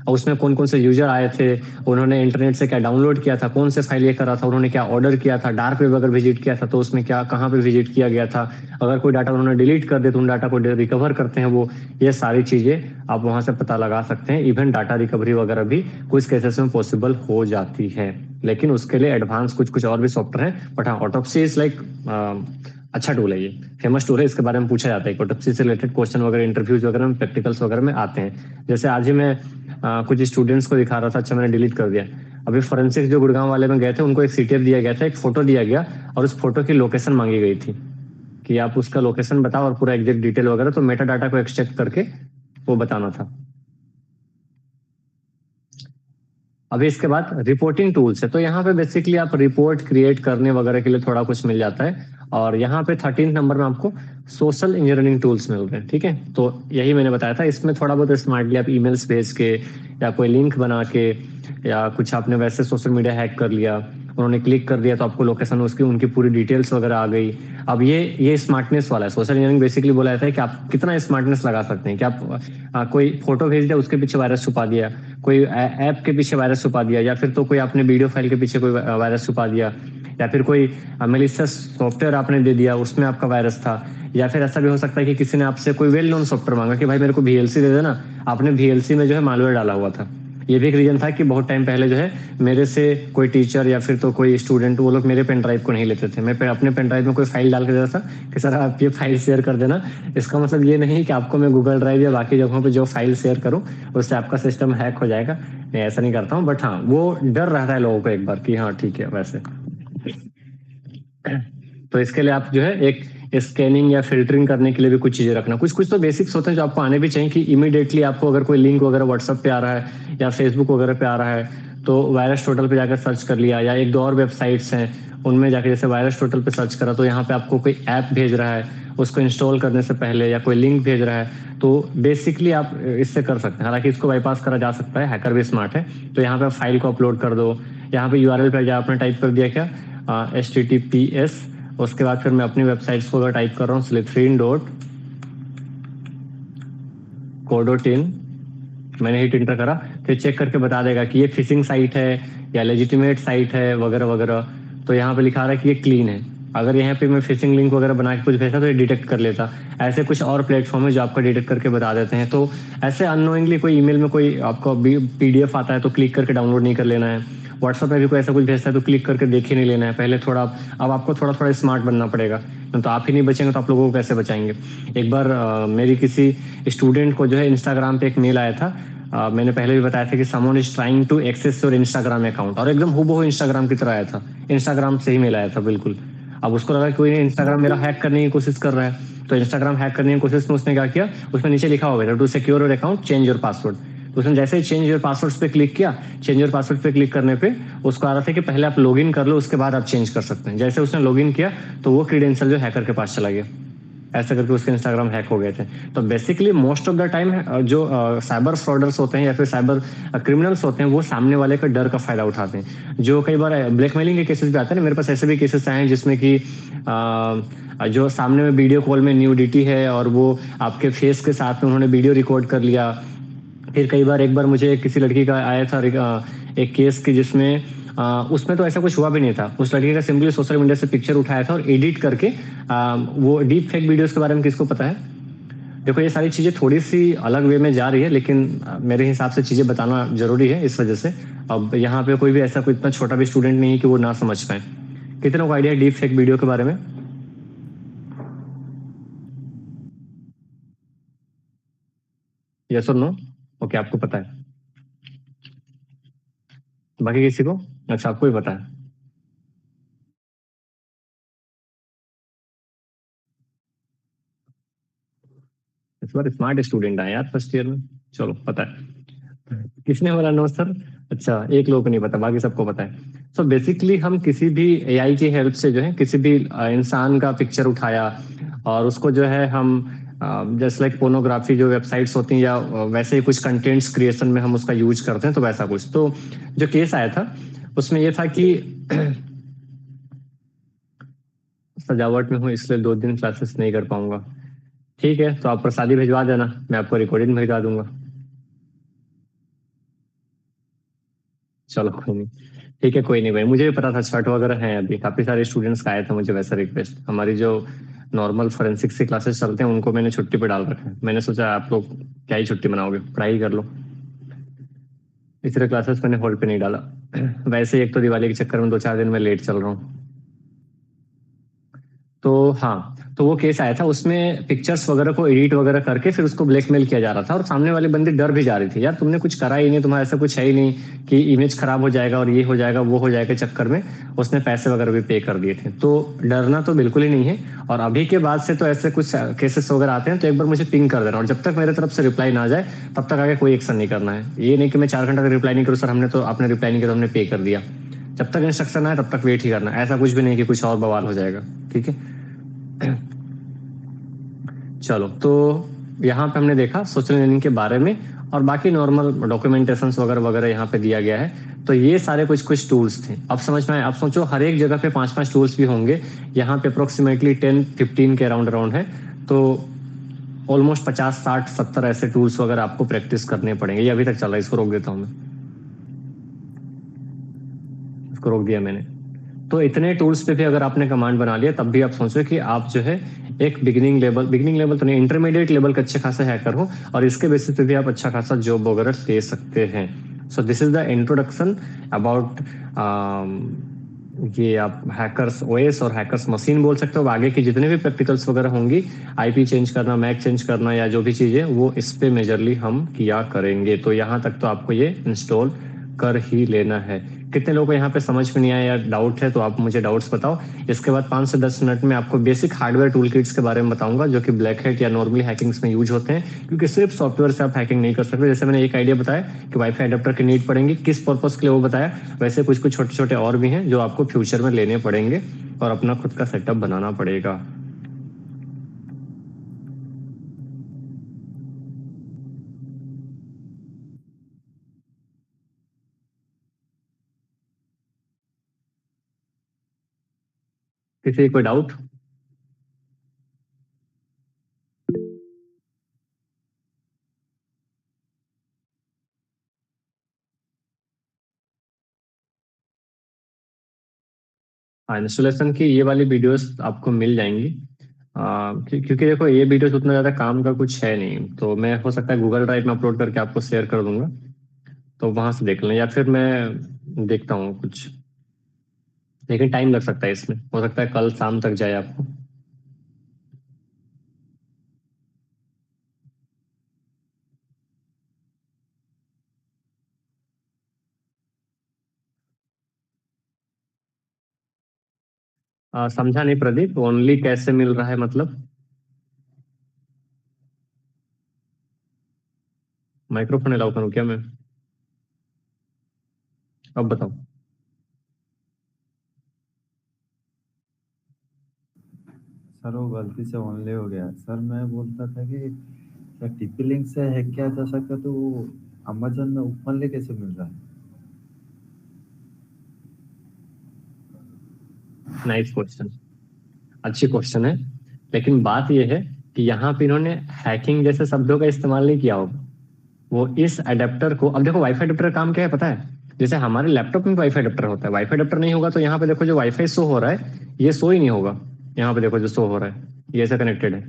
[SPEAKER 1] और उसमें कौन कौन से यूजर आए थे, उन्होंने इंटरनेट से क्या डाउनलोड किया था, कौन से फाइल ये करा था, उन्होंने क्या ऑर्डर किया था, डार्क वेब अगर विजिट किया था तो उसमें क्या कहाँ पे विजिट किया गया था, अगर कोई डाटा उन्होंने डिलीट कर दिया तो उन डाटा को रिकवर करते हैं वो। ये सारी चीजें आप वहां से पता लगा सकते हैं। इवन डाटा रिकवरी वगैरह भी कुछ केसेस में पॉसिबल हो जाती है, लेकिन उसके लिए एडवांस कुछ और भी सॉफ्टवेयर है। बट हाँ, ऑटोप्सी इज लाइक अच्छा टूल है, ये फेमस टूल है, इसके बारे में पूछा जाता है। ऑटोप्सी से रिलेटेड क्वेश्चन वगैरह इंटरव्यूज वगैरह में, प्रैक्टिकल्स वगैरह में आते हैं। जैसे आज ही मैं कुछ स्टूडेंट्स को दिखा रहा था, अच्छा मैंने डिलीट कर दिया। अभी फोरेंसिक्स जो गुड़गांव वाले में गए थे, उनको एक CTF दिया गया था, एक फोटो दिया गया और उस फोटो की लोकेशन मांगी गई थी कि आप उसका लोकेशन बताओ और पूरा एग्जैक्ट डिटेल वगैरह, तो मेटा डाटा को एक्सट्रैक्ट करके वो बताना था। अभी इसके बाद रिपोर्टिंग टूल्स है, तो यहाँ पे बेसिकली आप रिपोर्ट क्रिएट करने वगैरह के लिए थोड़ा कुछ मिल जाता है। और यहाँ पे 13 नंबर में आपको सोशल इंजीनियरिंग टूल्स मिल रहे हैं, ठीक है। तो यही मैंने बताया था, इसमें थोड़ा बहुत स्मार्टली आप ईमेल्स भेज के या कोई लिंक बना के या कुछ आपने वैसे सोशल मीडिया हैक कर लिया, उन्होंने क्लिक कर दिया तो आपको लोकेशन उसकी उनकी पूरी डिटेल्स वगैरह आ गई। अब ये स्मार्टनेस वाला है। सोशल इंजीनियरिंग बेसिकली बोला जाता है कि आप कितना स्मार्टनेस लगा सकते हैं कि आप कोई फोटो भेज दिया उसके पीछे वायरस छुपा दिया, कोई ऐप के पीछे वायरस छुपा दिया, या फिर तो कोई आपने वीडियो फाइल के पीछे कोई वायरस छुपा दिया, या फिर कोई मेलिशियस सॉफ्टवेयर आपने दे दिया उसमें आपका वायरस था। या फिर ऐसा भी हो सकता है कि किसी ने आपसे कोई वेल नोन सॉफ्टवेयर मांगा कि भाई मेरे को VLC दे देना, आपने VLC में जो है मालवेयर डाला हुआ था। ये भी एक रीजन था कि बहुत टाइम पहले जो है मेरे से कोई टीचर या फिर तो कोई स्टूडेंट, वो लोग मेरे पेन ड्राइव को नहीं लेते थे। मैं अपने पेन ड्राइव में कोई फाइल डाल के देता था कि सर आप ये फाइल शेयर कर देना। इसका मतलब ये नहीं कि आपको मैं गूगल ड्राइव या बाकी जगहों पे जो फाइल शेयर करूं उससे आपका सिस्टम हैक हो जाएगा, मैं ऐसा नहीं करता हूँ। बट हाँ, वो डर रहता है लोगों को एक बार कि हाँ ठीक है वैसे। तो इसके लिए आप जो है एक स्कैनिंग या फिल्टरिंग करने के लिए भी कुछ चीजें रखना। कुछ तो बेसिक्स होते हैं जो आपको आने भी चाहिए कि इमीडिएटली आपको अगर कोई लिंक वगैरह व्हाट्सएप पे आ रहा है या फेसबुक वगैरह पे आ रहा है तो वायरस टोटल पे जाकर सर्च कर लिया, या एक दो और वेबसाइट्स हैं उनमें जाकर जैसे वायरस टोटल पे सर्च करा, तो यहाँ पे आपको कोई ऐप भेज रहा है उसको इंस्टॉल करने से पहले, या कोई लिंक भेज रहा है, तो बेसिकली आप इससे कर सकते हैं। हालांकि इसको बाईपास करा जा सकता है, हैकर भी स्मार्ट है। तो यहाँ पे फाइल को अपलोड कर दो, यहाँ पे URL पे आपने टाइप कर दिया क्या HTTPS, उसके बाद फिर मैं अपनी वेबसाइट्स को अगर टाइप कर रहा हूँ slytherin.co.in, मैंने हिट इंटर करा, फिर चेक करके बता देगा कि ये फिशिंग साइट है या लेजिटिमेट साइट है वगैरह वगैरह। तो यहाँ पे लिखा रहा है कि ये क्लीन है। अगर यहाँ पे मैं फिशिंग लिंक वगैरह बना के कुछ भेजा तो ये डिटेक्ट कर लेता। ऐसे कुछ और प्लेटफॉर्म है जो आपका डिटेक्ट करके बता देते हैं। तो ऐसे अननोइंगली कोई ईमेल में कोई आपका PDF आता है तो क्लिक करके डाउनलोड नहीं कर लेना है। व्हाट्सएप में भी कोई ऐसा कुछ भेजता है तो क्लिक करके देख ही नहीं लेना है। पहले थोड़ा अब आपको थोड़ा थोड़ा स्मार्ट बनना पड़ेगा, तो आप ही नहीं बचेंगे तो आप लोगों को कैसे बचाएंगे। एक बार मेरी किसी स्टूडेंट को जो है इंस्टाग्राम पे एक मेल आया था। मैंने पहले भी बताया था कि someone is trying to access your Instagram account, और एकदम हूबहू इंस्टाग्राम की तरह आया था, इंस्टाग्राम से ही मेल आया था बिल्कुल। अब उसको लगा कोई इंस्टाग्राम मेरा हैक करने की कोशिश कर रहा है, तो इंस्टाग्राम हैक करने की कोशिश में उसने क्या किया, उसमें नीचे लिखा हुआ था to secure your account change your password. तो उसने जैसे ही चेंज योर पासवर्ड पे क्लिक किया, चेंज योर पासवर्ड पे क्लिक करने पे उसको आ रहा था कि पहले आप लॉगिन कर लो उसके बाद आप चेंज कर सकते हैं। जैसे उसने लॉगिन किया तो वो क्रीडेंशियल जो हैकर के पास चला गया, ऐसा करके उसके इंस्टाग्राम हैक हो गए थे। तो basically most of the time जो साइबर फ्रॉडर्स होते हैं या फिर साइबर क्रिमिनल्स होते हैं वो सामने वाले का डर का फायदा उठाते हैं। जो कई बार ब्लैकमेलिंग के केसेस भी आते हैं ना, मेरे पास ऐसे भी केसेस आए हैं जिसमें कि जो सामने में वीडियो कॉल में न्यूडिटी है और वो आपके फेस के साथ में उन्होंने वीडियो रिकॉर्ड कर लिया। फिर कई बार, एक बार मुझे किसी लड़की का आया था एक केस की जिसमें उसमें तो ऐसा कुछ हुआ भी नहीं था। उस लड़की का सिंपली सोशल मीडिया से पिक्चर उठाया था और एडिट करके वो डीप फेक वीडियोस के बारे में किसको पता है। देखो ये सारी चीजें थोड़ी सी अलग वे में जा रही है, लेकिन मेरे हिसाब से चीजें बताना जरूरी है इस वजह से। अब यहाँ पे कोई भी ऐसा कोई इतना छोटा भी स्टूडेंट नहीं है कि वो ना समझ पाए। कितनों को आइडिया है डीप फेक वीडियो के बारे में? यस और नो? ओके, आपको पता है, बाकी किसी को? अच्छा, आपको ही पता है। इस बार स्मार्ट स्टूडेंट आए यार फर्स्ट ईयर में, चलो पता है। किसने बोला नो सर? अच्छा, एक लोग को नहीं पता, बाकी सबको पता है। सो बेसिकली हम किसी भी AI की हेल्प से जो है किसी भी इंसान का पिक्चर उठाया और उसको जो है हम जस्ट लाइक पोर्नोग्राफी जो वेबसाइट्स होती हैं या वैसे ही कुछ कंटेंट्स क्रिएशन में हम उसका यूज करते हैं, तो वैसा कुछ। तो जो केस आया था उसमें ये था कि सजावट में हूँ इसलिए 2 दिन क्लासेस नहीं कर पाऊंगा। ठीक है, तो आप प्रसादी भिजवा देना, मैं आपको रिकॉर्डिंग भिजवा दूंगा। चलो कोई नहीं, ठीक है, कोई नहीं भाई, मुझे भी पता था छठ वगैरह है, अभी काफी सारे स्टूडेंट्स का आया था मुझे वैसा रिक्वेस्ट। हमारी जो नॉर्मल फोरेंसिक्स की क्लासेस चलते हैं उनको मैंने छुट्टी पे डाल रखा है। मैंने सोचा आप लोग क्या ही छुट्टी मनाओगे, पढ़ाई कर लो, इसलिए क्लासेस मैंने होल्ड पे नहीं डाला। वैसे एक तो दिवाली के चक्कर में 2-4 दिन में लेट चल रहा हूँ। तो हाँ, तो वो केस आया था, उसमें पिक्चर्स वगैरह को एडिट वगैरह करके फिर उसको ब्लैकमेल किया जा रहा था, और सामने वाले बंदे डर भी जा रही थी, यार तुमने कुछ करा ही नहीं, तुम्हारा ऐसा कुछ है ही नहीं कि इमेज खराब हो जाएगा और ये हो जाएगा वो हो जाएगा, चक्कर में उसने पैसे वगैरह भी पे कर दिए थे। तो डरना तो बिल्कुल ही नहीं है। और अभी के बाद से तो ऐसे कुछ केसेस वगैरह आते हैं तो एक बार मुझे पिंग कर देना, और जब तक मेरे तरफ से रिप्लाई ना जाए तब तक आगे कोई एक्शन नहीं करना है। ये नहीं कि मैं 4 घंटा का रिप्लाई नहीं करूँ, सर हमने तो आपने रिप्लाई नहीं किया तो हमने पे कर दिया। जब तक इंस्ट्रक्शन आए तब तक वेट ही करना, ऐसा कुछ भी नहीं कि कुछ और बवाल हो जाएगा। ठीक है, चलो, तो यहाँ पे हमने देखा सोशल इंजीनियरिंग के बारे में, और बाकी नॉर्मल डॉक्यूमेंटेशन वगैरह वगैरह यहाँ पे दिया गया है। तो ये सारे कुछ कुछ टूल्स थे। अब समझ में आए? अब सोचो हर एक जगह पे 5-5 टूल्स भी होंगे, यहाँ पे अप्रोक्सीमेटली 10-15 के अराउंड है, तो ऑलमोस्ट 50, 60, 70 ऐसे टूल्स वगैरह आपको प्रैक्टिस करने पड़ेंगे। ये अभी तक चल रहा है, इसको रोक देता हूँ मैं, इसको रोक दिया मैंने। तो इतने टूल्स पे भी अगर आपने कमांड बना लिया तब भी आप सोचो कि आप जो है एक बिगिनिंग लेवल तो नहीं, इंटरमीडिएट लेवल के अच्छे खासे हैकर हो, और इसके बेसिस पे भी आप अच्छा खासा जॉब वगैरह ले सकते हैं। So this is the introduction about ये आप हैकर्स OS और हैकर्स मशीन बोल सकते हो। आगे की जितने भी प्रैक्टिकल्स वगैरह होंगी, IP चेंज करना, मैक चेंज करना, या जो भी चीजें, वो इस पे मेजरली हम किया करेंगे। तो यहाँ तक तो आपको ये इंस्टॉल कर ही लेना है, कितने लोगों को यहाँ पे समझ में नहीं आया या डाउट है तो आप मुझे डाउट्स बताओ। इसके बाद 5 से 10 मिनट में आपको बेसिक हार्डवेयर टूल किट्स के बारे में बताऊंगा जो कि ब्लैक हैट या नॉर्मली हैकिंग्स में यूज होते हैं, क्योंकि सिर्फ सॉफ्टवेयर से आप हैकिंग नहीं कर सकते। जैसे मैंने एक आइडिया बताया कि वाईफाई अडेप्टर की नीड पड़ेंगी, किस पर्पज के लिए वो बताया, वैसे कुछ कुछ छोटे छोटे और भी हैं जो आपको फ्यूचर में लेने पड़ेंगे और अपना खुद का सेटअप बनाना पड़ेगा। किसी कोई डाउट? हाँ, इंस्टॉलेशन की ये वाली वीडियोस आपको मिल जाएंगी। क्योंकि देखो ये वीडियोस उतना ज़्यादा काम का कुछ है नहीं, तो मैं हो सकता है गूगल ड्राइव में अपलोड करके आपको शेयर कर दूंगा, तो वहां से देख लें, या फिर मैं देखता हूँ कुछ, लेकिन टाइम लग सकता है इसमें, हो सकता है कल शाम तक जाए आपको। समझा नहीं प्रदीप, ओनली कैसे मिल रहा है मतलब? माइक्रोफोन अलाउ करूँ क्या मैं? अब बताओ।
[SPEAKER 2] सर वो गलती से ओनली हो गया सर। मैं बोलता था कि क्या टीपी लिंक से हैक किया जा सकता, तो वो अमेजन में ओपनली कैसे मिल रहा है?
[SPEAKER 1] नाइस क्वेश्चन, अच्छी क्वेश्चन है, लेकिन बात यह है कि यहाँ पे इन्होंने हैकिंग जैसे शब्दों का इस्तेमाल नहीं किया होगा। वो इस अडेप्टर को, अब देखो वाईफाई अडेप्टर का काम क्या है पता है? जैसे हमारे लैपटॉप में वाईफाई अडेप्टर होता है, वाईफाई अडेप्टर नहीं होगा तो यहाँ पे देखो जो वाईफाई शो हो रहा है ये शो ही नहीं होगा। यहाँ पे देखो जो शो हो रहा है ये ऐसे कनेक्टेड है।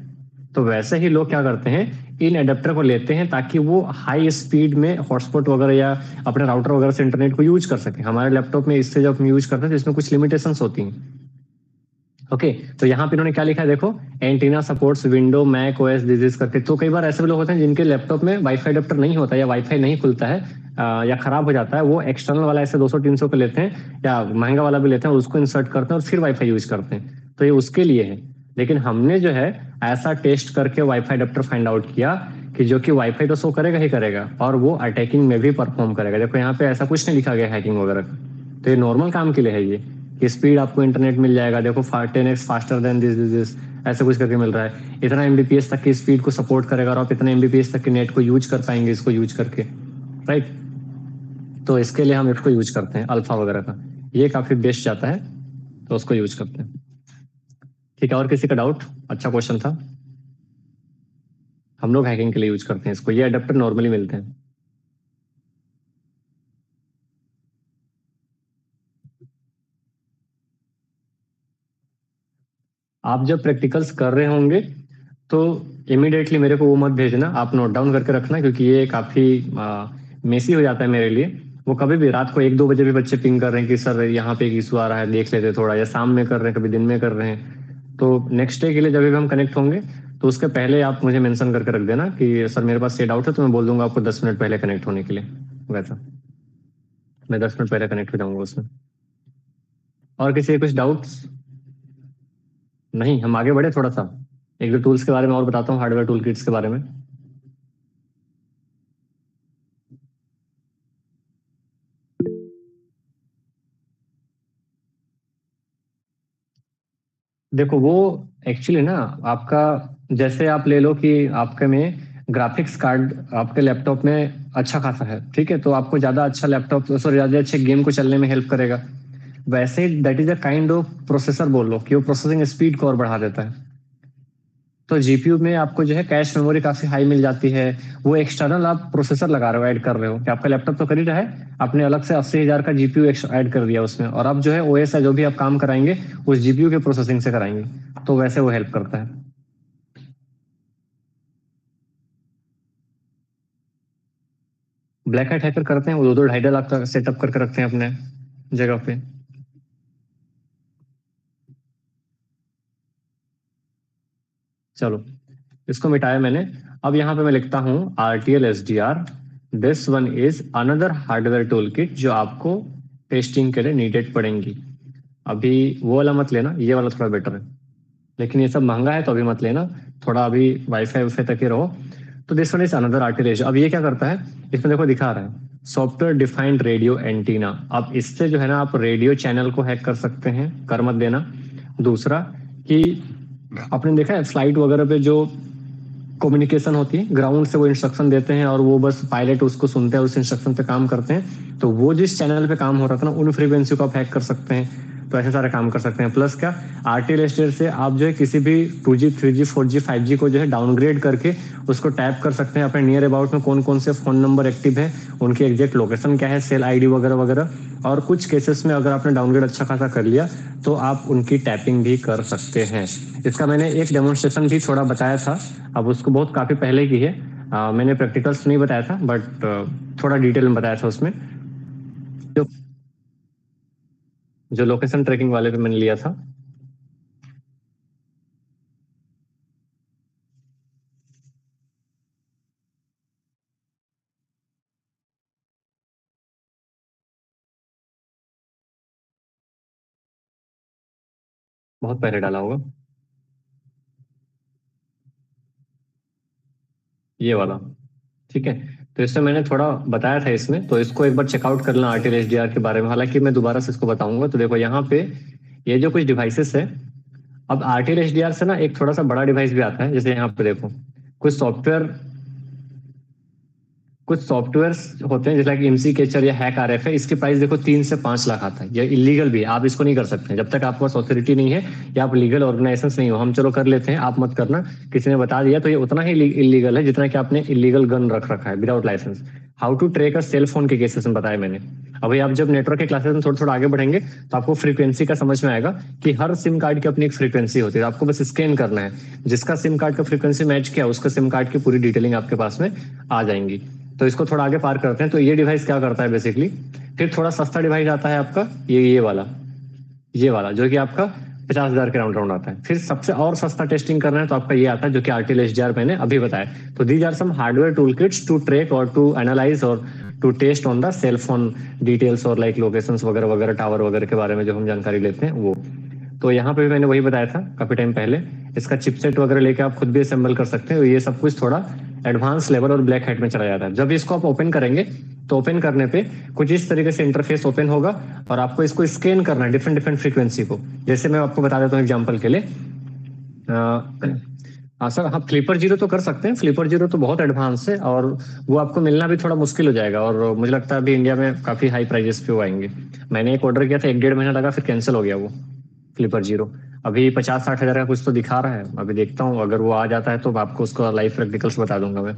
[SPEAKER 1] तो वैसे ही लोग क्या करते हैं, इन अडेप्टर को लेते हैं ताकि वो हाई स्पीड में हॉटस्पॉट वगैरह या अपने राउटर वगैरह से इंटरनेट को यूज कर सके। हमारे लैपटॉप में इससे जब हम यूज करते हैं तो इसमें कुछ लिमिटेशंस होती हैं। ओके, तो यहाँ पे इन्होंने क्या लिखा है देखो, antenna supports window Mac OS डिजीज करके। तो कई बार ऐसे भी लोग होते हैं जिनके लैपटॉप में वाईफाई अडेप्टर नहीं होता या वाईफाई नहीं खुलता है, या खराब हो जाता है, वो एक्सटर्नल वाला ऐसे 200-300 का लेते हैं या महंगा वाला भी लेते हैं और उसको इंसर्ट करते हैं और फिर वाईफाई यूज करते हैं, तो ये उसके लिए है। लेकिन हमने जो है ऐसा टेस्ट करके वाईफाई अडेप्टर फाइंड आउट किया कि जो कि वाईफाई तो शो करेगा ही करेगा और वो अटैकिंग में भी परफॉर्म करेगा। देखो यहाँ पे ऐसा कुछ नहीं लिखा गया हैकिंग वगैरह का, तो ये नॉर्मल काम के लिए है ये, कि स्पीड आपको इंटरनेट मिल जाएगा। देखो 10x फास्टर देन दिस ऐसे कुछ करके मिल रहा है, इतना एमबीपीएस तक की स्पीड को सपोर्ट करेगा और आप इतने एमबीपीएस तक के नेट को यूज कर पाएंगे इसको यूज करके, राइट? तो इसके लिए हम इसको यूज करते हैं अल्फा वगैरह का, ये काफी बेस्ट जाता है, तो उसको यूज करते हैं। ठीक है, और किसी का डाउट? अच्छा क्वेश्चन था। हम लोग हैकिंग के लिए यूज करते हैं इसको, ये अडेप्टर नॉर्मली मिलते हैं। आप जब प्रैक्टिकल्स कर रहे होंगे तो इमिडिएटली मेरे को वो मत भेजना, आप नोट डाउन करके रखना, क्योंकि ये काफी मेसी हो जाता है मेरे लिए। वो कभी भी रात को 1-2 बजे भी बच्चे पिंग कर रहे हैं कि सर यहाँ पे एक इशू आ रहा है देख लेते थोड़ा, या शाम में कर रहे हैं कभी दिन में कर रहे हैं। तो नेक्स्ट डे के लिए जब भी हम कनेक्ट होंगे तो उसके पहले आप मुझे मेंशन करके रख देना कि सर मेरे पास ये डाउट है, तो मैं बोल दूंगा आपको 10 मिनट पहले कनेक्ट होने के लिए। वैसा मैं 10 मिनट पहले कनेक्ट हो जाऊंगा उसमें। और किसी के कुछ डाउट्स? नहीं, हम आगे बढ़े थोड़ा सा, एक दो टूल्स के बारे में और बताता हूँ, हार्डवेयर टूल किट्स के बारे में। देखो वो एक्चुअली ना आपका, जैसे आप ले लो कि आपके में ग्राफिक्स कार्ड आपके लैपटॉप में अच्छा खासा है, ठीक है, तो आपको ज्यादा अच्छा लैपटॉप, सॉरी ज्यादा अच्छे गेम को चलने में हेल्प करेगा। वैसे ही that is a kind of processor बोल लो, कि वो प्रोसेसिंग स्पीड को और बढ़ा देता है। तो जीपीयू में आपको जो है कैश मेमोरी काफी हाई मिल जाती है। वो एक्सटर्नल आप प्रोसेसर लगा रहे हो, ऐड कर रहे हो, कि आपका लैपटॉप तो कर ही रहा है, आपने अलग से 80,000 का जीपीयू ऐड कर दिया उसमें, और आप जो है ओएस है जो भी आप काम कराएंगे उस जीपीयू के प्रोसेसिंग से कराएंगे, तो वैसे वो हेल्प करता है। ब्लैक हैट हैकर करते हैं, वो 2-2 2.5 लाख का सेटअप करके रखते हैं अपने जगह पे। चलो, इसको मिटाया मैंने। अब यहाँ पे मैं लिखता हूँ RTL SDR, this one is another hardware tool kit जो आपको टेस्टिंग के लिए नीडेड पड़ेंगी। अभी वो वाला मत लेना, ये वाला थोड़ा बेटर है, लेकिन ये सब महंगा है तो अभी मत लेना, थोड़ा अभी वाईफाई वाईफाई तक ही रहो। तो दिस वन इज अनदर आर्टिलेज। अब ये क्या करता है, इसमें देखो दिखा रहा है सॉफ्टवेयर डिफाइंड रेडियो एंटीना। अब इससे जो है ना आप रेडियो चैनल को हैक कर सकते हैं, कर मत देना। दूसरा कि आपने देखा है फ्लाइट वगैरह पे जो कम्युनिकेशन होती है, ग्राउंड से वो इंस्ट्रक्शन देते हैं और वो बस पायलट उसको सुनते हैं, उस इंस्ट्रक्शन पे काम करते हैं। तो वो जिस चैनल पे काम हो रहा था ना, उन फ्रीक्वेंसी को आप हैक कर सकते हैं। तो ऐसे सारे काम कर सकते हैं। प्लस क्या, आरटीएल से आप जो है किसी भी 2G 3G 4G 5G को जो है डाउनग्रेड करके उसको टैप कर सकते हैं अपने नियर अबाउट में कौन कौन से फोन नंबर एक्टिव है, उनकी एग्जैक्ट लोकेशन क्या है, सेल आईडी वगैरह वगैरह। और कुछ केसेस में अगर आपने डाउनग्रेड अच्छा खासा कर लिया तो आप उनकी टैपिंग भी कर सकते हैं। इसका मैंने एक डेमोन्स्ट्रेशन भी थोड़ा बताया था, अब उसको बहुत काफी पहले की है, मैंने प्रैक्टिकल्स नहीं बताया था बट थोड़ा डिटेल में बताया था उसमें। जो लोकेशन ट्रैकिंग वाले पे मैंने लिया था। बहुत पहले डाला होगा ये वाला, ठीक है। तो इसमें मैंने थोड़ा बताया था इसमें, तो इसको एक बार चेकआउट कर लेना आरटीएल एचडीआर के बारे में। हालांकि मैं दोबारा से इसको बताऊंगा। तो देखो यहाँ पे ये जो कुछ डिवाइसेस है, अब आरटीएल एचडीआर से ना एक थोड़ा सा बड़ा डिवाइस भी आता है। जैसे यहाँ पे देखो कुछ सॉफ्टवेयर्स होते हैं जैसे कि एमसी कैचर या हैक आरएफ है, इसके प्राइस देखो 3 से 5 लाख आता है। ये इलीगल भी है, आप इसको नहीं कर सकते जब तक आपके पास ऑथोरिटी नहीं है या आप लीगल ऑर्गेनाइजेशन नहीं हो। हम चलो कर लेते हैं, आप मत करना। किसी ने बता दिया तो ये उतना ही इलीगल है जितना कि आपने इलीगल गन रख रखा है without license. How to track a cell phone के केसेस में बताया मैंने। अभी आप जब नेटवर्क के क्लासेस में थोड़ा थोड़ा आगे बढ़ेंगे तो आपको फ्रीक्वेंसी का समझ में आएगा कि हर सिम कार्ड की अपनी एक फ्रीक्वेंसी होती है। आपको बस स्कैन करना है, जिसका सिम कार्ड का फ्रीक्वेंसी मैच किया उसका सिम कार्ड की पूरी डिटेलिंग आपके पास में आ जाएंगी। तो इसको थोड़ा आगे पार करते हैं। तो ये डिवाइस क्या करता है बेसिकली, फिर थोड़ा सस्ता डिवाइस आता है आपका ये वाला जो कि आपका 50,000 के राउंड आता है। फिर सबसे और सस्ता टेस्टिंग करना है तो आपका ये आता है जो कि आरटीएल एचडीआर मैंने अभी बताया। तो these are some hardware tool kits to track और टू एनालाइज और to test on the cell phone details और लाइक लोकेशंस वगैरह वगैरह, टावर वगैरह के बारे में जो हम जानकारी लेते हैं वो। तो यहाँ पे भी मैंने वही बताया था काफी टाइम पहले। इसका चिपसेट वगैरह लेके आप खुद भी असेंबल कर सकते हैं। ये सब कुछ थोड़ा एडवांस लेवल और ब्लैक हैट में चला जाता है। जब इसको आप ओपन करेंगे तो ओपन करने पे कुछ इस तरीके से इंटरफेस ओपन होगा और आपको इसको स्कैन करना है डिफरेंट डिफरेंट फ्रीक्वेंसी को। जैसे मैं आपको बता देता हूँ एग्जाम्पल के लिए। सर हाँ, फ्लिपर जीरो तो कर सकते हैं। फ्लिपर जीरो तो बहुत एडवांस है और वो आपको मिलना भी थोड़ा मुश्किल हो जाएगा और मुझे लगता है अभी इंडिया में काफी हाई प्राइजेस पे वो आएंगे। मैंने एक ऑर्डर किया था, 1-1.5 महीना लगा, फिर कैंसिल हो गया वो फ्लिपर जीरो। अभी 50-60 हजार का कुछ तो दिखा रहा है। अभी देखता हूँ, अगर वो आ जाता है तो आपको उसका लाइव प्रैक्टिकल्स बता दूंगा मैं।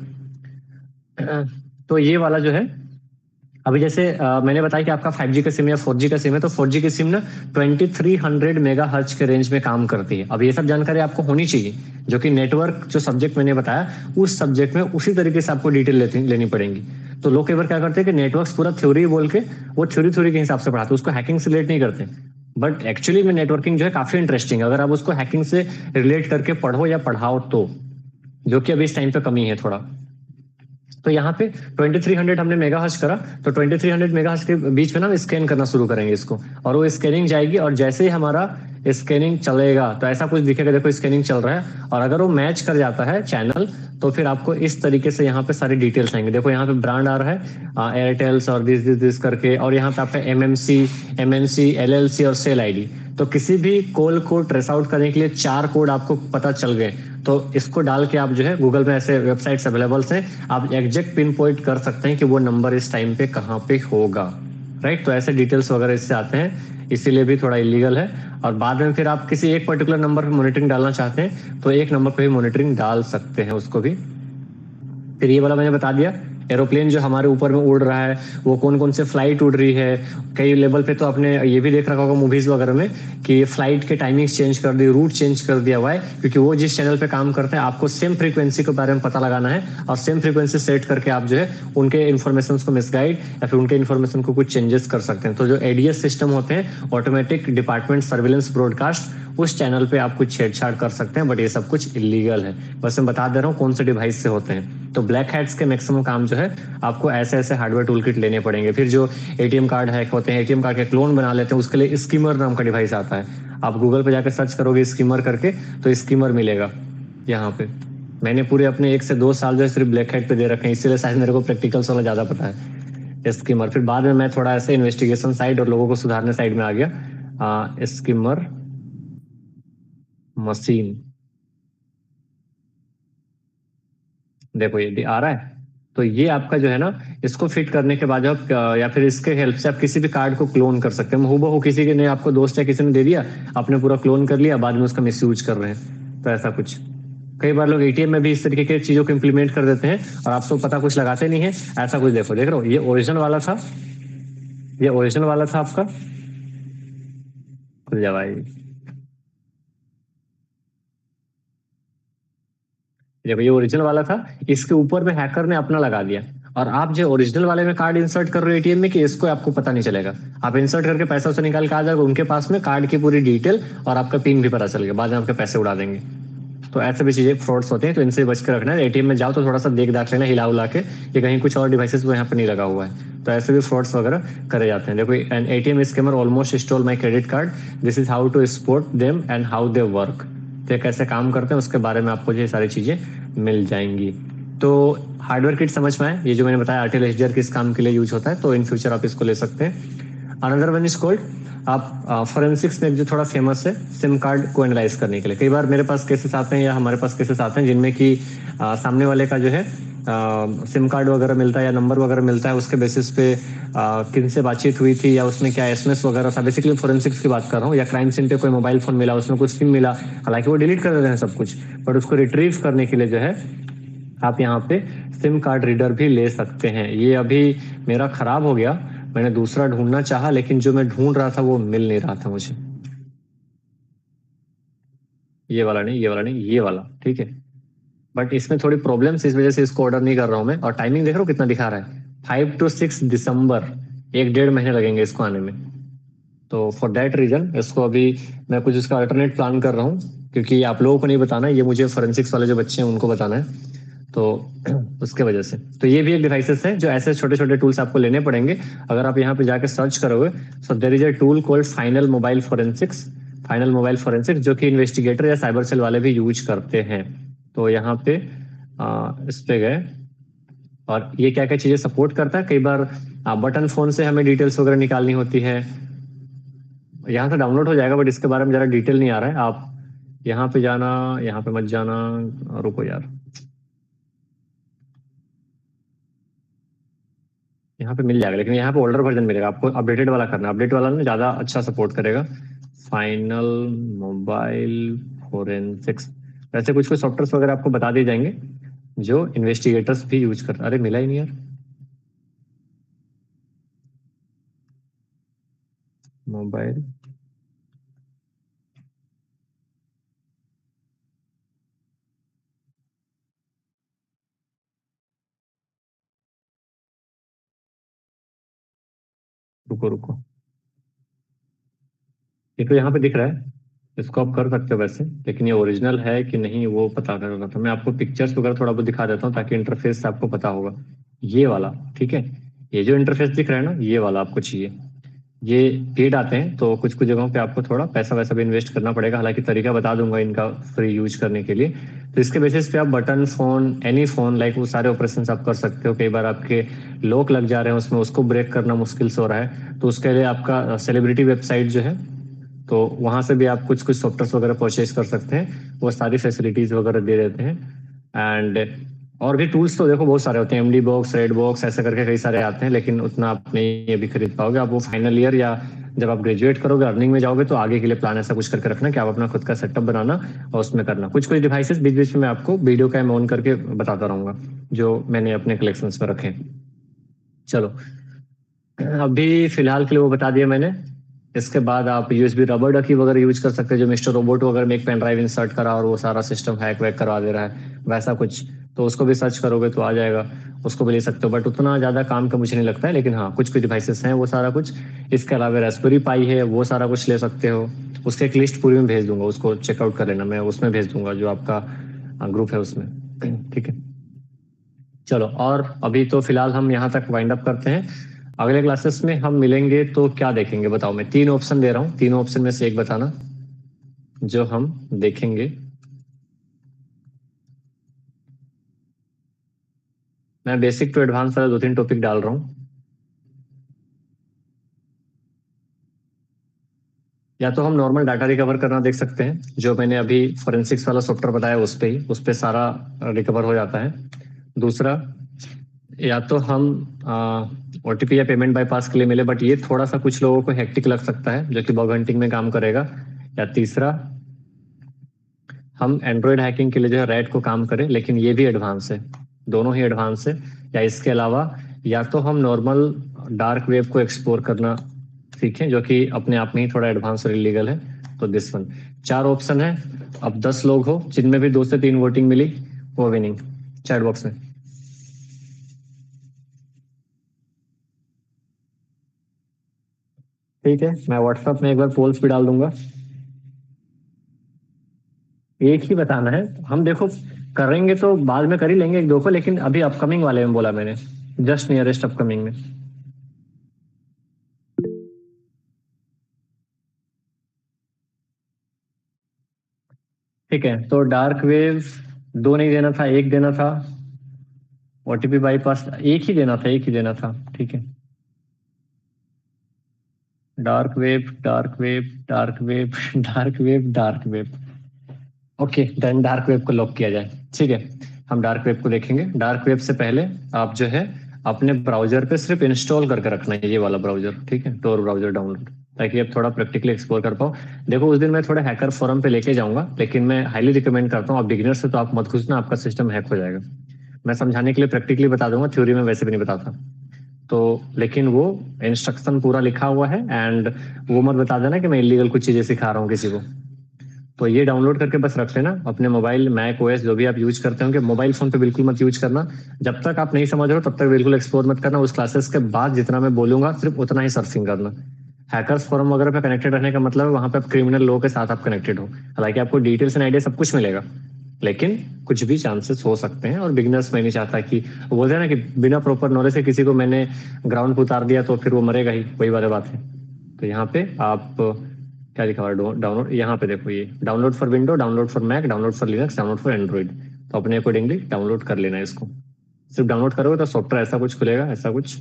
[SPEAKER 1] तो ये वाला जो है, अभी जैसे मैंने बताया कि आपका 5G का सिम या 4G का सिम है, तो 4G की सिम ना 2300 मेगाहर्ट्ज के रेंज में काम करती है। अब ये सब जानकारी आपको होनी चाहिए, जो कि नेटवर्क जो सब्जेक्ट मैंने बताया उस सब्जेक्ट में उसी तरीके से आपको डिटेल लेनी पड़ेगी। तो लोग कई बार क्या करते हैं कि नेटवर्क पूरा थ्योरी बोल के वो थ्योरी के हिसाब से पढ़ाते हैं, उसको हैकिंग से रिलेट नहीं करते। बट एक्चुअली में नेटवर्किंग जो है काफी इंटरेस्टिंग है अगर आप उसको हैकिंग से रिलेट करके पढ़ो या पढ़ाओ तो, जो कि अभी इस टाइम पे कमी है थोड़ा। तो यहाँ पे 2300 हमने मेगाहर्ट्ज करा, तो 2300 मेगाहर्ट्ज के बीच में ना स्कैन करना शुरू करेंगे इसको, और वो स्कैनिंग जाएगी और जैसे ही हमारा स्कैनिंग चलेगा तो ऐसा कुछ दिखेगा, देखो स्कैनिंग चल रहा है, और अगर वो मैच कर जाता है चैनल तो फिर आपको इस तरीके से यहाँ पे सारी डिटेल्स आएंगे। देखो यहाँ पे ब्रांड आ रहा है एयरटेल्स और दिस करके, और यहाँ पे आपका MNC LLC और सेल आईडी। तो किसी भी कॉल को ट्रेस आउट करने के लिए 4 कोड आपको पता चल गए, तो इसको डाल के आप जो है गूगल में ऐसे वेबसाइट्स अवेलेबल हैं, आप एग्जैक्ट पिन पॉइंट कर सकते हैं कि वो नंबर इस टाइम पे कहाँ पे होगा, राइट। तो ऐसे डिटेल्स वगैरह इससे आते हैं, इसीलिए भी थोड़ा इलीगल है। और बाद में फिर आप किसी एक पर्टिकुलर नंबर पे मॉनिटरिंग डालना चाहते हैं तो एक नंबर पे भी मॉनिटरिंग डाल सकते हैं उसको भी। फिर ये वाला मैंने बता दिया, एरोप्लेन जो हमारे ऊपर में उड़ रहा है वो कौन कौन से फ्लाइट उड़ रही है। कई लेवल पे तो आपने ये भी देख रखा होगा मूवीज वगैरह में कि फ्लाइट के टाइमिंग्स चेंज कर दी, रूट चेंज कर दिया हुआ है, क्योंकि वो जिस चैनल पे काम करते हैं आपको सेम फ्रीक्वेंसी के बारे में पता लगाना है, और सेम फ्रीक्वेंसी सेट करके आप जो है उनके इन्फॉर्मेशन को मिसगाइड या फिर उनके इन्फॉर्मेशन को कुछ चेंजेस कर सकते हैं। तो जो ADS सिस्टम होते हैं, ऑटोमेटिक डिपार्टमेंट सर्विलेंस ब्रॉडकास्ट, उस चैनल पे आप कुछ छेड़छाड़ कर सकते हैं, बट ये सब कुछ इलीगल है। बस मैं बता दे रहा हूँ कौन से डिवाइस से होते हैं। तो ब्लैक हैट्स के मैक्सिमम काम जो है आपको ऐसे ऐसे हार्डवेयर टूल किट लेने पड़ेंगे। फिर जो एटीएम कार्ड हैक होते हैं, एटीएम कार्ड के क्लोन बना लेते हैं, उसके लिए स्कीमर नाम का डिवाइस आता है। आप गूगल पे जाकर सर्च करोगे स्कीमर करके तो स्कीमर मिलेगा यहाँ पे। मैंने पूरे अपने 1 से 2 साल जो है सिर्फ ब्लैक हैट पे दे रखे हैं, इसीलिए शायद मेरे को प्रैक्टिकल्स वाला ज्यादा पता है। स्कीमर, फिर बाद में मैं थोड़ा ऐसे इन्वेस्टिगेशन साइड और लोगों को सुधारने साइड में आ गया। स्कीमर मशीन, देखो ये आ रहा है। तो ये आपका जो है ना, इसको फिट करने के बाद आप या फिर इसके हेल्प से आप किसी भी कार्ड को क्लोन कर सकते हैं। हूबहू किसी के ने आपको दोस्त या किसी ने दे दिया, आपने पूरा क्लोन कर लिया, बाद में उसका मिसयूज कर रहे हैं। तो ऐसा कुछ कई बार लोग एटीएम में भी इस तरीके की चीजों को इम्प्लीमेंट कर देते हैं और आपको पता कुछ लगाते नहीं है। ऐसा कुछ देखो, देख रहे हो, ये ओरिजिनल वाला था, ये ओरिजिनल वाला था आपका। खुल जा भाई, देखो ये ओरिजिनल वाला था, इसके ऊपर में हैकर ने अपना लगा दिया। और आप जो ओरिजिनल वाले में कार्ड इंसर्ट कर रहे हो एटीएम में, कि इसको आपको पता नहीं चलेगा। आप इंसर्ट करके पैसा उसे निकाल के आ जाएगा उनके पास में, कार्ड की पूरी डिटेल और आपका पिन भी पता चल गया, बाद में आपके पैसे उड़ा देंगे। तो ऐसे भी चीजें फ्रॉड्स होते हैं, तो इनसे बच के रखना है। एटीएम में जाओ तो थोड़ा सा देख दाख लेना, हिला उला के, कि कहीं कुछ और डिवाइसेस वो यहाँ पर नहीं लगा हुआ है। तो ऐसे भी फ्रॉड्स वगैरह करे जाते हैं। देखो, an ATM scammer almost stole my credit card, this is how to spot them and how they work. तो कैसे काम करते हैं उसके बारे में आपको ये सारी चीजें मिल जाएंगी। तो हार्डवेयर किट समझ में आए, ये जो मैंने बताया आरटीएल एचडीआर किस काम के लिए यूज होता है, तो इन फ्यूचर आप इसको ले सकते हैं। अनदर वन इज कॉल्ड, आप फॉरेंसिक्स में जो थोड़ा फेमस है सिम कार्ड को एनालाइज करने के लिए। कई बार मेरे पास केसेस आते हैं या हमारे पास केसेस आते हैं जिनमें कि सामने वाले का जो है सिम कार्ड वगैरह मिलता है या नंबर वगैरह मिलता है, उसके बेसिस पे किन से बातचीत हुई थी या उसमें क्या एसएमएस वगैरह था। बेसिकली फोरेंसिक्स की बात कर रहा हूँ। या क्राइम सीन पे कोई मोबाइल फोन मिला, उसमें कुछ सिम मिला, हालांकि वो डिलीट कर देते हैं सब कुछ, बट उसको रिट्रीव करने के लिए जो है आप यहाँ पे सिम कार्ड रीडर भी ले सकते हैं। ये अभी मेरा खराब हो गया, मैंने दूसरा ढूंढना चाहा, लेकिन जो मैं ढूंढ रहा था वो मिल नहीं रहा था मुझे। ये वाला नहीं, ये वाला नहीं, ये वाला, ठीक है। बट इसमें थोड़ी प्रॉब्लम्स, इस वजह से इसको ऑर्डर नहीं कर रहा हूं मैं। और टाइमिंग देख रहा हूँ कितना दिखा रहा है, 5 to 6 दिसंबर, 1-1.5 महीने लगेंगे इसको आने में। तो फॉर दैट रीजन इसको अभी मैं कुछ इसका अल्टरनेट प्लान कर रहा हूँ, क्योंकि आप लोगों को नहीं बताना, ये मुझे फोरेंसिक्स वाले जो बच्चे हैं उनको बताना है। तो उसके वजह से तो ये भी एक डिवाइसेस है जो ऐसे छोटे छोटे टूल्स आपको लेने पड़ेंगे। अगर आप यहाँ पे जाके सर्च करोगे, so there is a tool called final mobile forensics, final mobile forensics, जो कि इन्वेस्टिगेटर या साइबर सेल वाले भी यूज करते हैं। तो यहाँ पे इस पे गए और ये क्या क्या चीजें सपोर्ट करता है। कई बार बटन फोन से हमें डिटेल्स वगैरह निकालनी होती है, यहाँ से डाउनलोड हो जाएगा, बट इसके बारे में जरा डिटेल नहीं आ रहा है। आप यहाँ पे जाना, यहाँ पे मत जाना, रुको यार, यहाँ पे मिल जाएगा, लेकिन यहाँ पे ओल्डर वर्जन मिलेगा, आपको अपडेटेड वाला करना है। अपडेट वाला ना ज्यादा अच्छा सपोर्ट करेगा। फाइनल मोबाइल फोरेंसिक्स, वैसे कुछ कुछ सॉफ्टवेयर वगैरह आपको बता दिए जाएंगे जो इन्वेस्टिगेटर्स भी यूज करते। अरे मिला ही नहीं यार, मोबाइल रुको रुको, ये तो यहाँ पे दिख रहा है, इसको आप कर सकते हो वैसे, लेकिन ये ओरिजिनल है कि नहीं वो पता करना था। मैं आपको पिक्चर्स वगैरह थोड़ा बहुत दिखा देता हूँ ताकि इंटरफेस से आपको पता होगा। ये वाला, ठीक है, ये जो इंटरफेस दिख रहा है ना, ये वाला आपको चाहिए। ये पेड आते हैं, तो कुछ कुछ जगहों पे आपको थोड़ा पैसा वैसा भी इन्वेस्ट करना पड़ेगा, हालांकि तरीका बता दूंगा इनका फ्री यूज करने के लिए। तो इसके बेसिस पे आप button phone, any phone, like वो सारे ऑपरेशन आप कर सकते हो। कई बार आपके लॉक लग जा रहे हैं उसमें, उसको ब्रेक करना मुश्किल से हो रहा है, तो उसके लिए आपका सेलिब्रिटी वेबसाइट जो है, तो वहां से भी आप कुछ कुछ सॉफ्टवेयर वगैरह परचेज कर सकते हैं, वो सारी फैसिलिटीज वगैरह दे देते हैं। एंड और भी टूल्स तो देखो बहुत सारे होते हैं, एमडी बॉक्स, रेड बॉक्स, ऐसे करके कई सारे आते हैं, लेकिन उतना आप नहीं अभी खरीद पाओगे। आप वो फाइनल ईयर या जब आप ग्रेजुएट करोगे, अर्निंग में जाओगे, तो आगे के लिए प्लान ऐसा कुछ करके रखना कि आप अपना खुद का सेटअप बनाना और उसमें करना। कुछ कुछ डिवाइसेस बीच बीच में आपको वीडियो कैम ऑन करके बताता रहूंगा जो मैंने अपने कलेक्शंस में रखे। चलो, अभी फिलहाल के लिए वो बता दिया मैंने। इसके बाद आप यूएसबी रबर डकी वगैरह यूज कर सकते हैं, जो मिस्टर रोबोट वगैरह में एक पेन ड्राइव इंसर्ट करा और वो सारा सिस्टम हैक वैक करवा दे रहा है, वैसा कुछ। तो उसको भी सर्च करोगे तो आ जाएगा, उसको भी ले सकते हो, बट उतना ज्यादा काम का मुझे नहीं लगता है। लेकिन हाँ, कुछ कुछ डिवाइसेस हैं वो सारा कुछ। इसके अलावा रास्पबेरी पाई है, वो सारा कुछ ले सकते हो। उसके एक लिस्ट पूरी में भेज दूंगा, उसको चेकआउट कर लेना, मैं उसमें भेज दूंगा जो आपका ग्रुप है उसमें। ठीक है, चलो। और अभी तो फिलहाल हम यहाँ तक वाइंड अप करते हैं। अगले क्लासेस में हम मिलेंगे तो क्या देखेंगे बताओ। मैं 3 ऑप्शन दे रहा हूँ, तीनों ऑप्शन में से एक बताना जो हम देखेंगे। मैं बेसिक टू एडवांस वाला 2-3 टॉपिक डाल रहा हूँ। या तो हम नॉर्मल डाटा रिकवर करना देख सकते हैं, जो मैंने अभी फोरेंसिक्स वाला सॉफ्टवेयर बताया उस पे सारा रिकवर हो जाता है। दूसरा, या तो हम OTP या पेमेंट बाईपास के लिए मिले, बट ये थोड़ा सा कुछ लोगों को हेक्टिक लग सकता है, जो कि बग हंटिंग में काम करेगा। या तीसरा, हम एंड्रॉयड हैकिंग के लिए जो है रैट को काम करें, लेकिन ये भी एडवांस है, दोनों ही एडवांस है। या इसके अलावा या तो हम नॉर्मल डार्क वेब को एक्सप्लोर करना सीखें, जो कि अपने आप में ही थोड़ा एडवांस और इलीगल है, तो दिस वन। 4 ऑप्शन है। अब 10 लोग हो जिनमें भी 2 से 3 वोटिंग मिली, वो विनिंग। चैट बॉक्स में ठीक है, मैं व्हाट्सएप में एक बार पोल्स भी डाल दूंगा। एक ही बताना है, हम देखो करेंगे तो बाद में कर ही लेंगे 1-2 को, लेकिन अभी अपकमिंग वाले में बोला मैंने, जस्ट नियरेस्ट अपकमिंग में। ठीक है, तो डार्क वेव 2 नहीं देना था, 1 देना था। OTP बाईपास 1 ही देना था, 1 ही देना था। ठीक है, dark web, dark web, dark web, dark web, dark web. Okay done, dark web को लॉक किया जाए। ठीक है, हम डार्क वेब को देखेंगे। डार्क वेब से पहले आप जो है अपने ब्राउजर पे सिर्फ इंस्टॉल करके रखना है ये वाला ब्राउजर। ठीक है, टोर ब्राउजर डाउनलोड, ताकि आप थोड़ा प्रैक्टिकली एक्सप्लोर कर पाओ। देखो उस दिन मैं थोड़ा हैकर फोरम पे लेके जाऊंगा, लेकिन मैं हाईली रिकमेंड करता हूँ, आप बिगिनर से तो आप मत घुसना, आपका सिस्टम हैक हो जाएगा। मैं समझाने के लिए प्रैक्टिकली बता दूंगा, थ्योरी में वैसे भी नहीं बताता। तो लेकिन वो इंस्ट्रक्शन पूरा लिखा हुआ है, एंड वो मत बता देना कि मैं इलीगल कुछ चीजें सिखा रहा हूँ किसी को। तो ये डाउनलोड करके बस रख लेना अपने मोबाइल, मैक ओएस जो भी आप यूज करते होंगे, मोबाइल फोन पे बिल्कुल मत यूज करना। जब तक आप नहीं समझ रहे हो तब तक बिल्कुल एक्सप्लोर मत करना। उस क्लासेस के बाद जितना मैं बोलूंगा सिर्फ उतना ही सर्फिंग करना। हैकर्स फोरम वगैरह पे कनेक्टेड रहने का मतलब है वहां पे आप क्रिमिनल लोगों के साथ आप कनेक्टेड हो। हालांकि आपको डिटेल्स एंड आइडिया सब कुछ मिलेगा, लेकिन कुछ भी चांसेस हो सकते हैं। और बिगिनर्स में नहीं चाहता कि वो बोलते हैं ना कि बिना प्रॉपर नॉलेज से किसी को मैंने ग्राउंड पे उतार दिया तो फिर वो मरेगा ही, वही वाली बात है। तो यहाँ पे आप क्या लिखा हुआ है, डाउनलोड, यहाँ पे देखो ये download for window, download for Mac, download for Linux, download for Android. तो अपने अकॉर्डिंगली डाउनलोड कर लेना है इसको। सिर्फ डाउनलोड करोगे तो सॉफ्टवेयर ऐसा कुछ खुलेगा, ऐसा कुछ।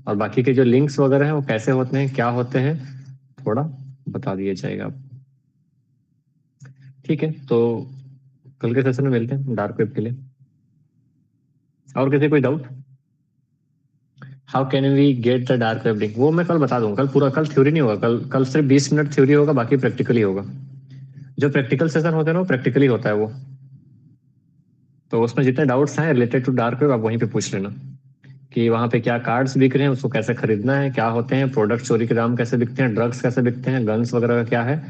[SPEAKER 1] और बाकी के जो लिंक्स वगैरह हैं वो कैसे होते हैं, क्या होते हैं, थोड़ा बता दिया जाएगा आपको। ठीक है, तो कल के सेशन में मिलते हैं डार्क वेब के लिए। और किसी कोई doubt? How can we get the dark web link, वो मैं कल बता दूंगा। कल पूरा, कल थ्योरी नहीं होगा, कल सिर्फ 20 मिनट थ्योरी होगा, बाकी प्रैक्टिकली होगा। जो प्रैक्टिकल सेशन होते हैं ना वो प्रैक्टिकली होता है वो। तो उसमें जितने डाउट्स हैं रिलेटेड टू डार्क वेब आप वहीं पे पूछ लेना, कि वहाँ पे क्या कार्ड्स बिक रहे हैं, उसको कैसे खरीदना है, क्या होते हैं प्रोडक्ट, चोरी के दाम कैसे बिकते हैं, ड्रग्स कैसे बिकते हैं, गन्स वगैरह का क्या है,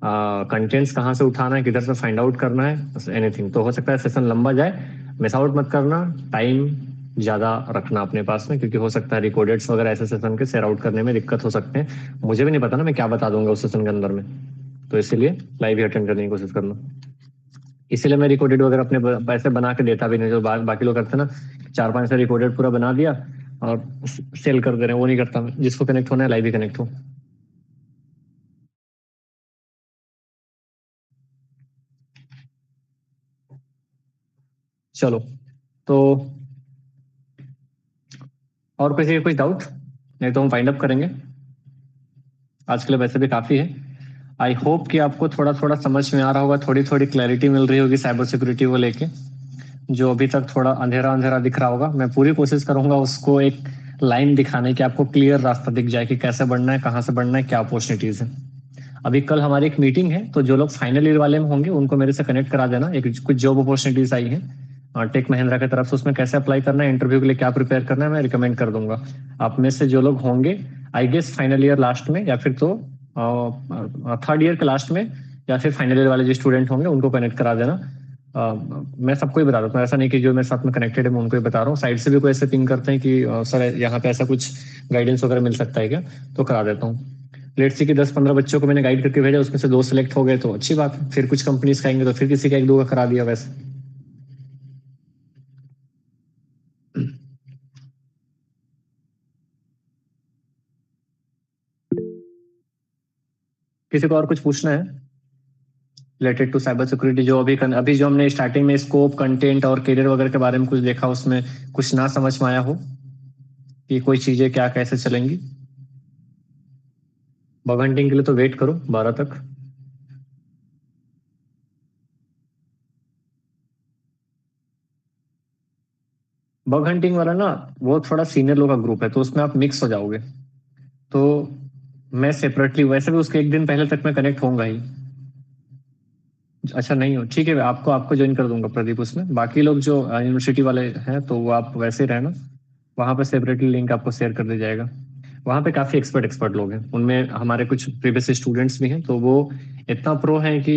[SPEAKER 1] कंटेंट्स कहाँ से उठाना है, किधर से फाइंड आउट करना है, एनीथिंग। तो हो सकता है सेशन लंबा जाए, मिस आउट मत करना, टाइम ज्यादा रखना अपने पास में, क्योंकि हो सकता है रिकॉर्डेड्स वगैरह ऐसे सेशन के शेयर आउट करने में दिक्कत हो सकते हैं। मुझे भी नहीं पता ना मैं क्या बता दूंगा उस सेशन के अंदर में, तो इसीलिए लाइव ही अटेंड करने की कोशिश करना। इसीलिए मैं रिकॉर्डेड वगैरह अपने पैसे बना के देता भी नहीं, जो बाकी लोग करते हैं ना, 4-5 से रिकॉर्डेड पूरा बना दिया और सेल कर दे रहे हैं, वो नहीं करता मैं। जिसको कनेक्ट होना है लाइव ही कनेक्ट हो। चलो, तो और किसी का कुछ डाउट? नहीं तो हम फाइंड अप करेंगे, आज के लिए वैसे भी काफी है। आई होप कि आपको थोड़ा थोड़ा समझ में आ रहा होगा, थोड़ी थोड़ी क्लैरिटी मिल रही होगी साइबर सिक्योरिटी को लेके। जो अभी तक थोड़ा अंधेरा अंधेरा दिख रहा होगा, मैं पूरी कोशिश करूंगा उसको एक लाइन दिखाने की, आपको क्लियर रास्ता दिख जाए कि कैसे बढ़ना है, कहाँ से बढ़ना है, क्या अपॉर्चुनिटीज है। अभी कल हमारी एक मीटिंग है, तो जो लोग फाइनल ईयर वाले में होंगे उनको मेरे से कनेक्ट करा देना। एक कुछ जॉब अपॉर्चुनिटीज आई हैं टेक महिंद्रा की तरफ से, उसमें कैसे अप्लाई करना है, इंटरव्यू के लिए क्या प्रिपेयर करना है, मैं रिकमेंड कर दूंगा। आप में से जो लोग होंगे I guess final year last में, या फिर तो थर्ड ईयर के लास्ट में, या फिर फाइनल ईयर वाले जो स्टूडेंट होंगे उनको कनेक्ट करा देना। मैं सबको ही बता रहा हूँ, ऐसा नहीं कि जो मेरे साथ में कनेक्टेड है मैं उनको ही बता रहा हूँ। साइड से भी कोई ऐसे पिंग करते हैं कि सर यहाँ पे ऐसा कुछ गाइडेंस वगैरह मिल सकता है क्या, तो करा देता हूँ। लेट्स सी कि 10-15 बच्चों को मैंने गाइड करके भेजा, उसमें से 2 सिलेक्ट हो गए तो अच्छी बात है, फिर कुछ कंपनीज खाएंगे तो फिर किसी का 1-2 का करा दिया वैसे। किसी को और कुछ पूछना है रिलेटेड टू साइबर सिक्योरिटी? जो अभी जो हमने स्टार्टिंग में स्कोप, कंटेंट और करियर वगैरह के बारे में कुछ देखा, उसमें कुछ ना समझ में आया हो कि कोई चीजें क्या कैसे चलेंगी? बग हंटिंग के लिए तो वेट करो 12 तक। बग हंटिंग वाला ना वो थोड़ा सीनियर लोग का ग्रुप है, तो उसमें आप मिक्स हो जाओगे। तो मैं सेपरेटली, वैसे भी उसके एक दिन पहले तक मैं कनेक्ट होऊंगा ही। अच्छा नहीं हो, ठीक है, आपको आपको ज्वाइन कर दूंगा प्रदीप उसमें। बाकी लोग जो यूनिवर्सिटी वाले हैं तो वो आप वैसे ही रहना, वहाँ पे सेपरेटली लिंक आपको शेयर कर दिया जाएगा। वहाँ पे काफी एक्सपर्ट लोग हैं, उनमें हमारे कुछ प्रीवियस स्टूडेंट्स भी हैं, तो वो इतना प्रो हैं कि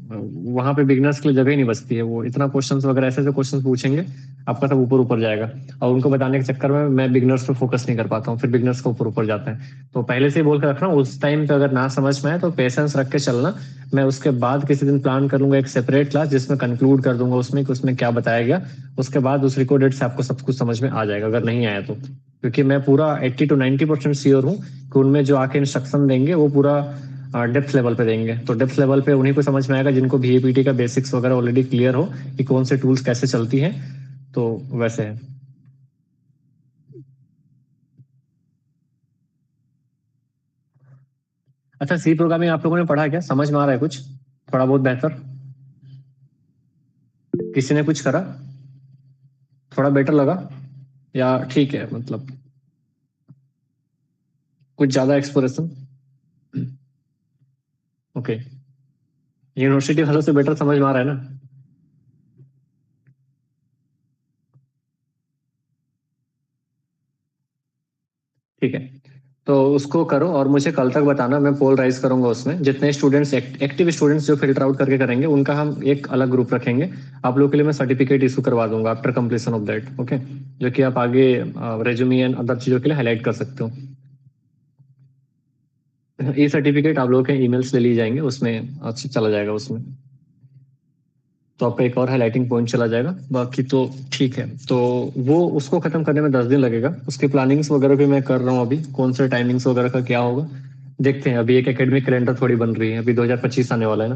[SPEAKER 1] वहाँ पे बिगनर्स के लिए जगह ही नहीं बचती है। वो इतना क्वेश्चंस वगैरह ऐसे ऐसे क्वेश्चंस पूछेंगे, आपका सब ऊपर ऊपर जाएगा। और उनको बताने के चक्कर में मैं बिगनर्स पे फोकस नहीं कर पाता हूँ, फिर बिगनर्स को ऊपर ऊपर जाता है। तो पहले से ही बोल के रखना, उस टाइम पे अगर ना समझ में आए तो पेशेंस रख के चलना। मैं उसके बाद किसी दिन प्लान कर लूंगा एक सेपरेट क्लास, जिसमें कंक्लूड कर दूंगा उसमें कि उसमें क्या बताया गया। उसके बाद उस रिकॉर्डेड से आपको सब कुछ समझ में आ जाएगा, अगर नहीं आया तो। क्योंकि मैं पूरा 80 to 90% श्योर हूँ कि उनमें जो आके इंस्ट्रक्शन देंगे वो पूरा डेप्थ लेवल पे देंगे। तो डेप्थ लेवल पे उन्हीं को समझ में आएगा जिनको VAPT का बेसिक्स वगैरह ऑलरेडी क्लियर हो कि कौन से टूल्स कैसे चलती हैं। तो वैसे है। अच्छा, सी प्रोग्रामिंग आप लोगों ने पढ़ा क्या? समझ में आ रहा है कुछ थोड़ा बहुत बेहतर? किसी ने कुछ करा थोड़ा बेटर लगा, या ठीक है मतलब कुछ ज्यादा एक्सप्लोरेशन? ओके, यूनिवर्सिटी वालों से बेटर समझ में आ रहा है ना? ठीक है, तो उसको करो और मुझे कल तक बताना। मैं पोल राइज करूंगा, उसमें जितने स्टूडेंट्स एक्टिव स्टूडेंट्स जो फिल्टर आउट करके करेंगे उनका हम एक अलग ग्रुप रखेंगे। आप लोग के लिए मैं सर्टिफिकेट इशू करवा दूंगा after completion of that, okay? जो कि आप आगे रेज्यूमे एंड अदर चीजों के लिए हाईलाइट कर सकते हो। ये सर्टिफिकेट आप लोगों के ईमेल्स ले लिए जाएंगे, उसमें अच्छा चला जाएगा उसमें। तो आपका एक और हाईलाइटिंग पॉइंट चला जाएगा, बाकी तो ठीक है। तो वो उसको खत्म करने में 10 दिन लगेगा। उसकी प्लानिंग्स वगैरह भी मैं कर रहा हूँ अभी, कौन से टाइमिंग्स वगैरह का क्या होगा देखते हैं। अभी एक एकेडमिक कैलेंडर थोड़ी बन रही है, अभी 2025 आने वाला है ना,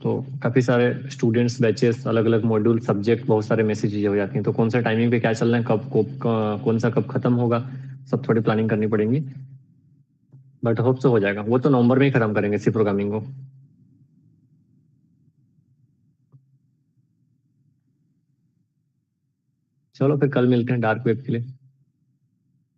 [SPEAKER 1] तो काफी सारे स्टूडेंट्स, बैचेस, अलग अलग मॉड्यूल, सब्जेक्ट, बहुत सारे मैसेजेस हो जाती हैं। तो कौन सा टाइमिंग पे क्या चल रहा है, कौन सा कब खत्म होगा, सब थोड़ी प्लानिंग करनी पड़ेगी। बट होप से हो जाएगा, वो तो नवंबर में ही खत्म करेंगे सी प्रोग्रामिंग को। चलो फिर कल मिलते हैं डार्क वेब के लिए।